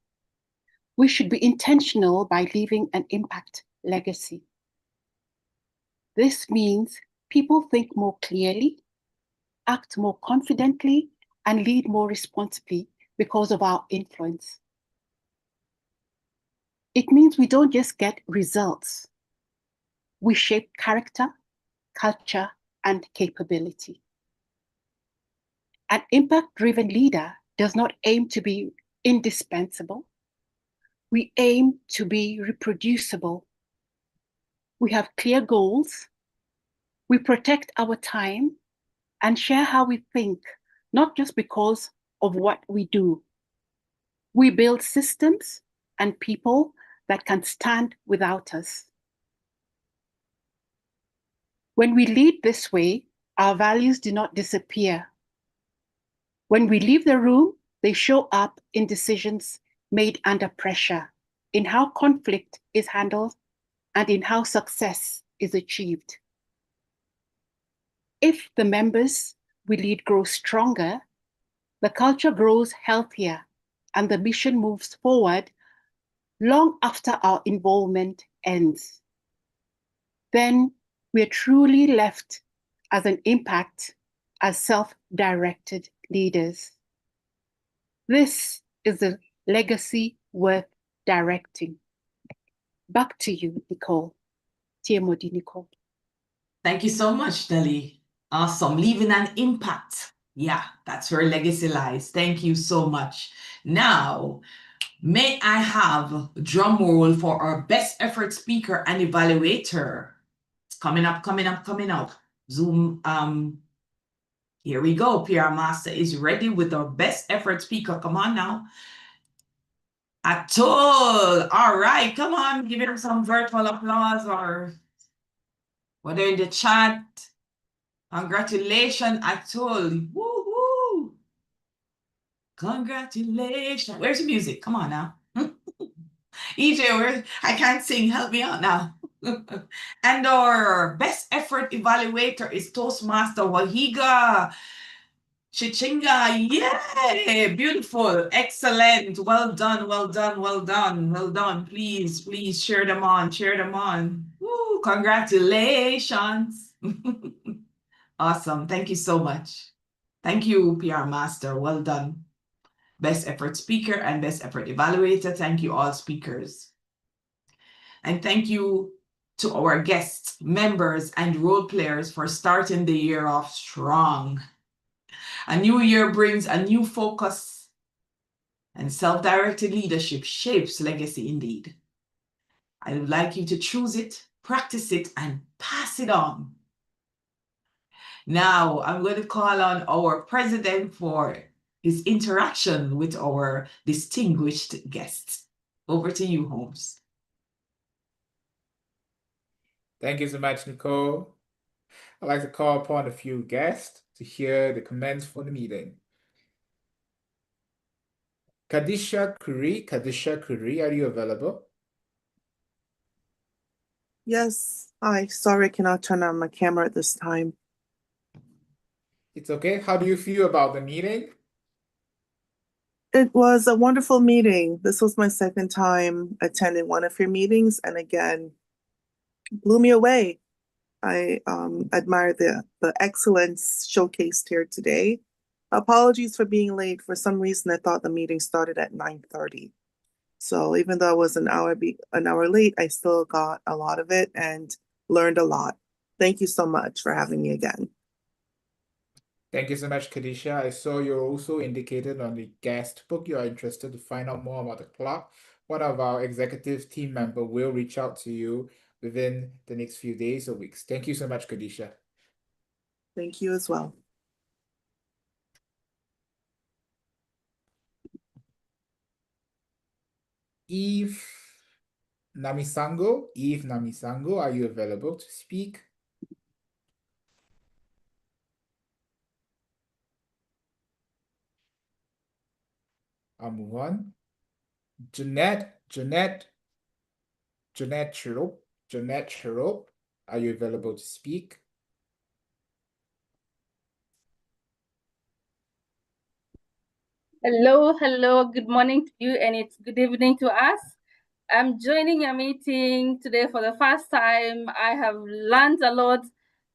we should be intentional by leaving an impact legacy. This means people think more clearly, act more confidently, and lead more responsibly because of our influence. It means we don't just get results. We shape character, culture, and capability. An impact-driven leader does not aim to be indispensable. We aim to be reproducible. We have clear goals. We protect our time and share how we think, not just because of what we do. We build systems and people that can stand without us. When we lead this way, our values do not disappear. When we leave the room, they show up in decisions made under pressure, in how conflict is handled, and in how success is achieved. If the members we lead grow stronger, the culture grows healthier, and the mission moves forward long after our involvement ends. Then we are truly left as an impact, as self-directed leaders. This is a legacy worth directing. Back to you, Nicole. TMOD, Nicole. Thank you so much, Nelly. Awesome. Leaving an impact. Yeah, that's where legacy lies. Thank you so much. Now, may I have a drum roll for our best effort speaker and evaluator? It's coming up, coming up, coming up. Zoom. Here we go. PR Master is ready with our best effort speaker. Come on now. Atul. All right, come on. Give him some virtual applause or whether in the chat. Congratulations, Atul. Woo-hoo. Congratulations. Where's the music? Come on now. EJ, I can't sing. Help me out now. And our best effort evaluator is Toastmaster Wahiga. Gichinga. Yay! Beautiful. Excellent. Well done. Well done. Well done. Well done. Please, please share them on. Share them on. Woo, congratulations. Awesome. Thank you so much. Thank you, PR Master. Well done. Best effort speaker and best effort evaluator. Thank you, all speakers. And thank you to our guests, members, and role players for starting the year off strong. A new year brings a new focus, and self-directed leadership shapes legacy indeed. I would like you to choose it, practice it, and pass it on. Now, I'm going to call on our president for his interaction with our distinguished guests. Over to you, Holmes. Thank you so much, Nicole. I'd like to call upon a few guests to hear the comments for the meeting. Kadisha Kuri, are you available? Yes, sorry I cannot turn on my camera at this time. It's okay. How do you feel about the meeting? It was a wonderful meeting. This was my second time attending one of your meetings, and again, blew me away. I admire the excellence showcased here today. Apologies for being late. For some reason, I thought the meeting started at 9:30. So even though I was an hour late, I still got a lot of it and learned a lot. Thank you so much for having me again. Thank you so much, Kadisha. I saw you also indicated on the guest book you are interested to find out more about the club. One of our executive team member will reach out to you within the next few days or weeks. Thank you so much, Kadisha. Thank you as well. Eve Namisango, are you available to speak? I'll move on. Jeanette Chirop, are you available to speak? Hello, good morning to you, and it's good evening to us. I'm joining a meeting today for the first time. I have learned a lot.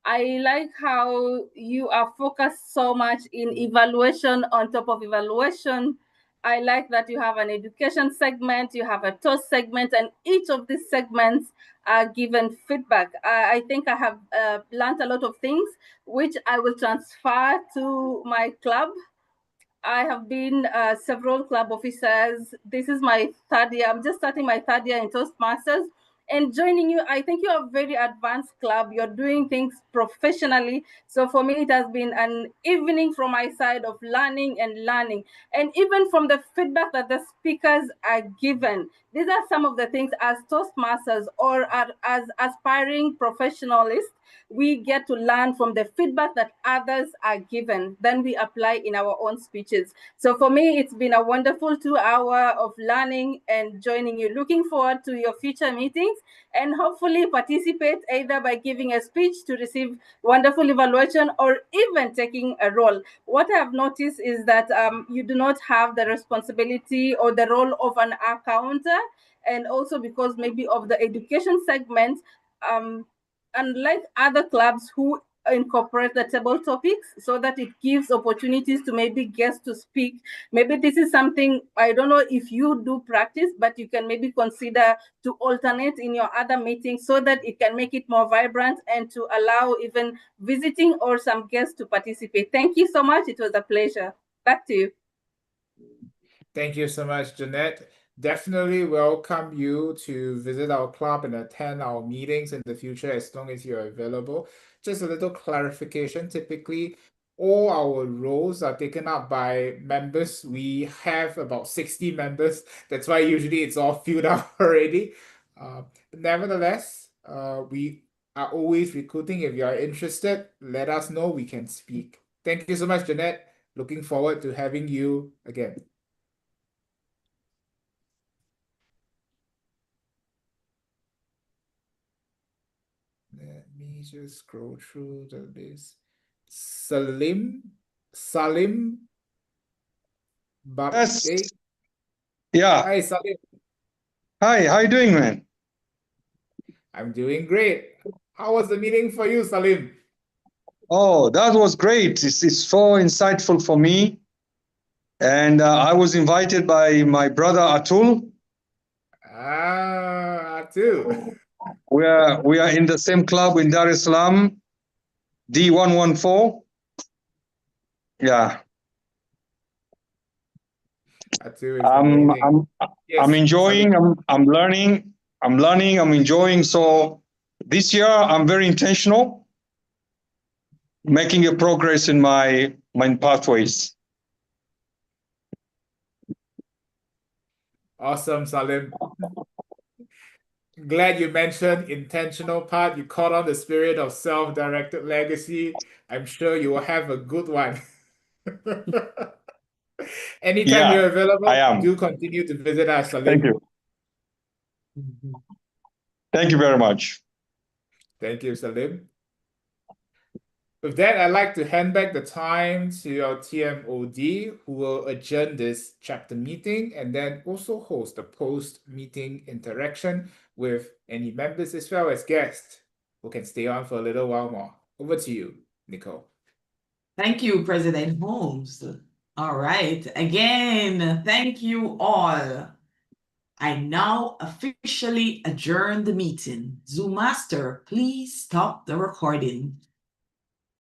I like how you are focused so much in evaluation on top of evaluation. I like that you have an education segment, you have a toast segment, and each of these segments are given feedback. I think I have learned a lot of things, which I will transfer to my club. I have been several club officers. This is my third year. I'm just starting my third year in Toastmasters. And joining you, I think you're a very advanced club. You're doing things professionally. So for me, it has been an evening from my side of learning and learning. And even from the feedback that the speakers are given, these are some of the things as Toastmasters or as aspiring professionals, we get to learn from the feedback that others are given. Then we apply in our own speeches. So for me, it's been a wonderful 2 hours of learning and joining you. Looking forward to your future meetings and hopefully participate either by giving a speech to receive wonderful evaluation or even taking a role. What I have noticed is that you do not have the responsibility or the role of an accountant, and also because maybe of the education segment, unlike other clubs who incorporate the table topics so that it gives opportunities to maybe guests to speak. Maybe this is something, I don't know if you do practice, but you can maybe consider to alternate in your other meetings so that it can make it more vibrant and to allow even visiting or some guests to participate. Thank you so much. It was a pleasure. Back to you. Thank you so much, Jeanette. Definitely welcome you to visit our club and attend our meetings in the future as long as you're available. Just a little clarification. Typically, all our roles are taken up by members. We have about 60 members. That's why usually it's all filled up already. Nevertheless, we are always recruiting. If you are interested, let us know. We can speak. Thank you so much, Jeanette. Looking forward to having you again. Let me just scroll through the list. Salim Yes. Babde. Yeah. Hi, Salim. Hi, how you doing, man? I'm doing great. How was the meeting for you, Salim? Oh, that was great. It's so insightful for me. And I was invited by my brother Atul. Atul. We are in the same club in Dar es Salaam, D114. Yeah. Atul is amazing. Yes, I'm enjoying, I'm learning, I'm enjoying. So this year I'm very intentional. making a progress in my pathways. Awesome, Salim. Glad you mentioned intentional part. You caught on the spirit of self-directed legacy. I'm sure you will have a good one. Anytime Yeah, you're available, I am. do continue to visit us, Salim. Thank you. Thank you very much. Thank you, Salim. With that, I'd like to hand back the time to our TMOD, who will adjourn this chapter meeting and then also host a post-meeting interaction with any members as well as guests who can stay on for a little while more. Over to you, Nicole. Thank you, President Holmes. All right. Again, thank you all. I now officially adjourn the meeting. Zoom Master, please stop the recording.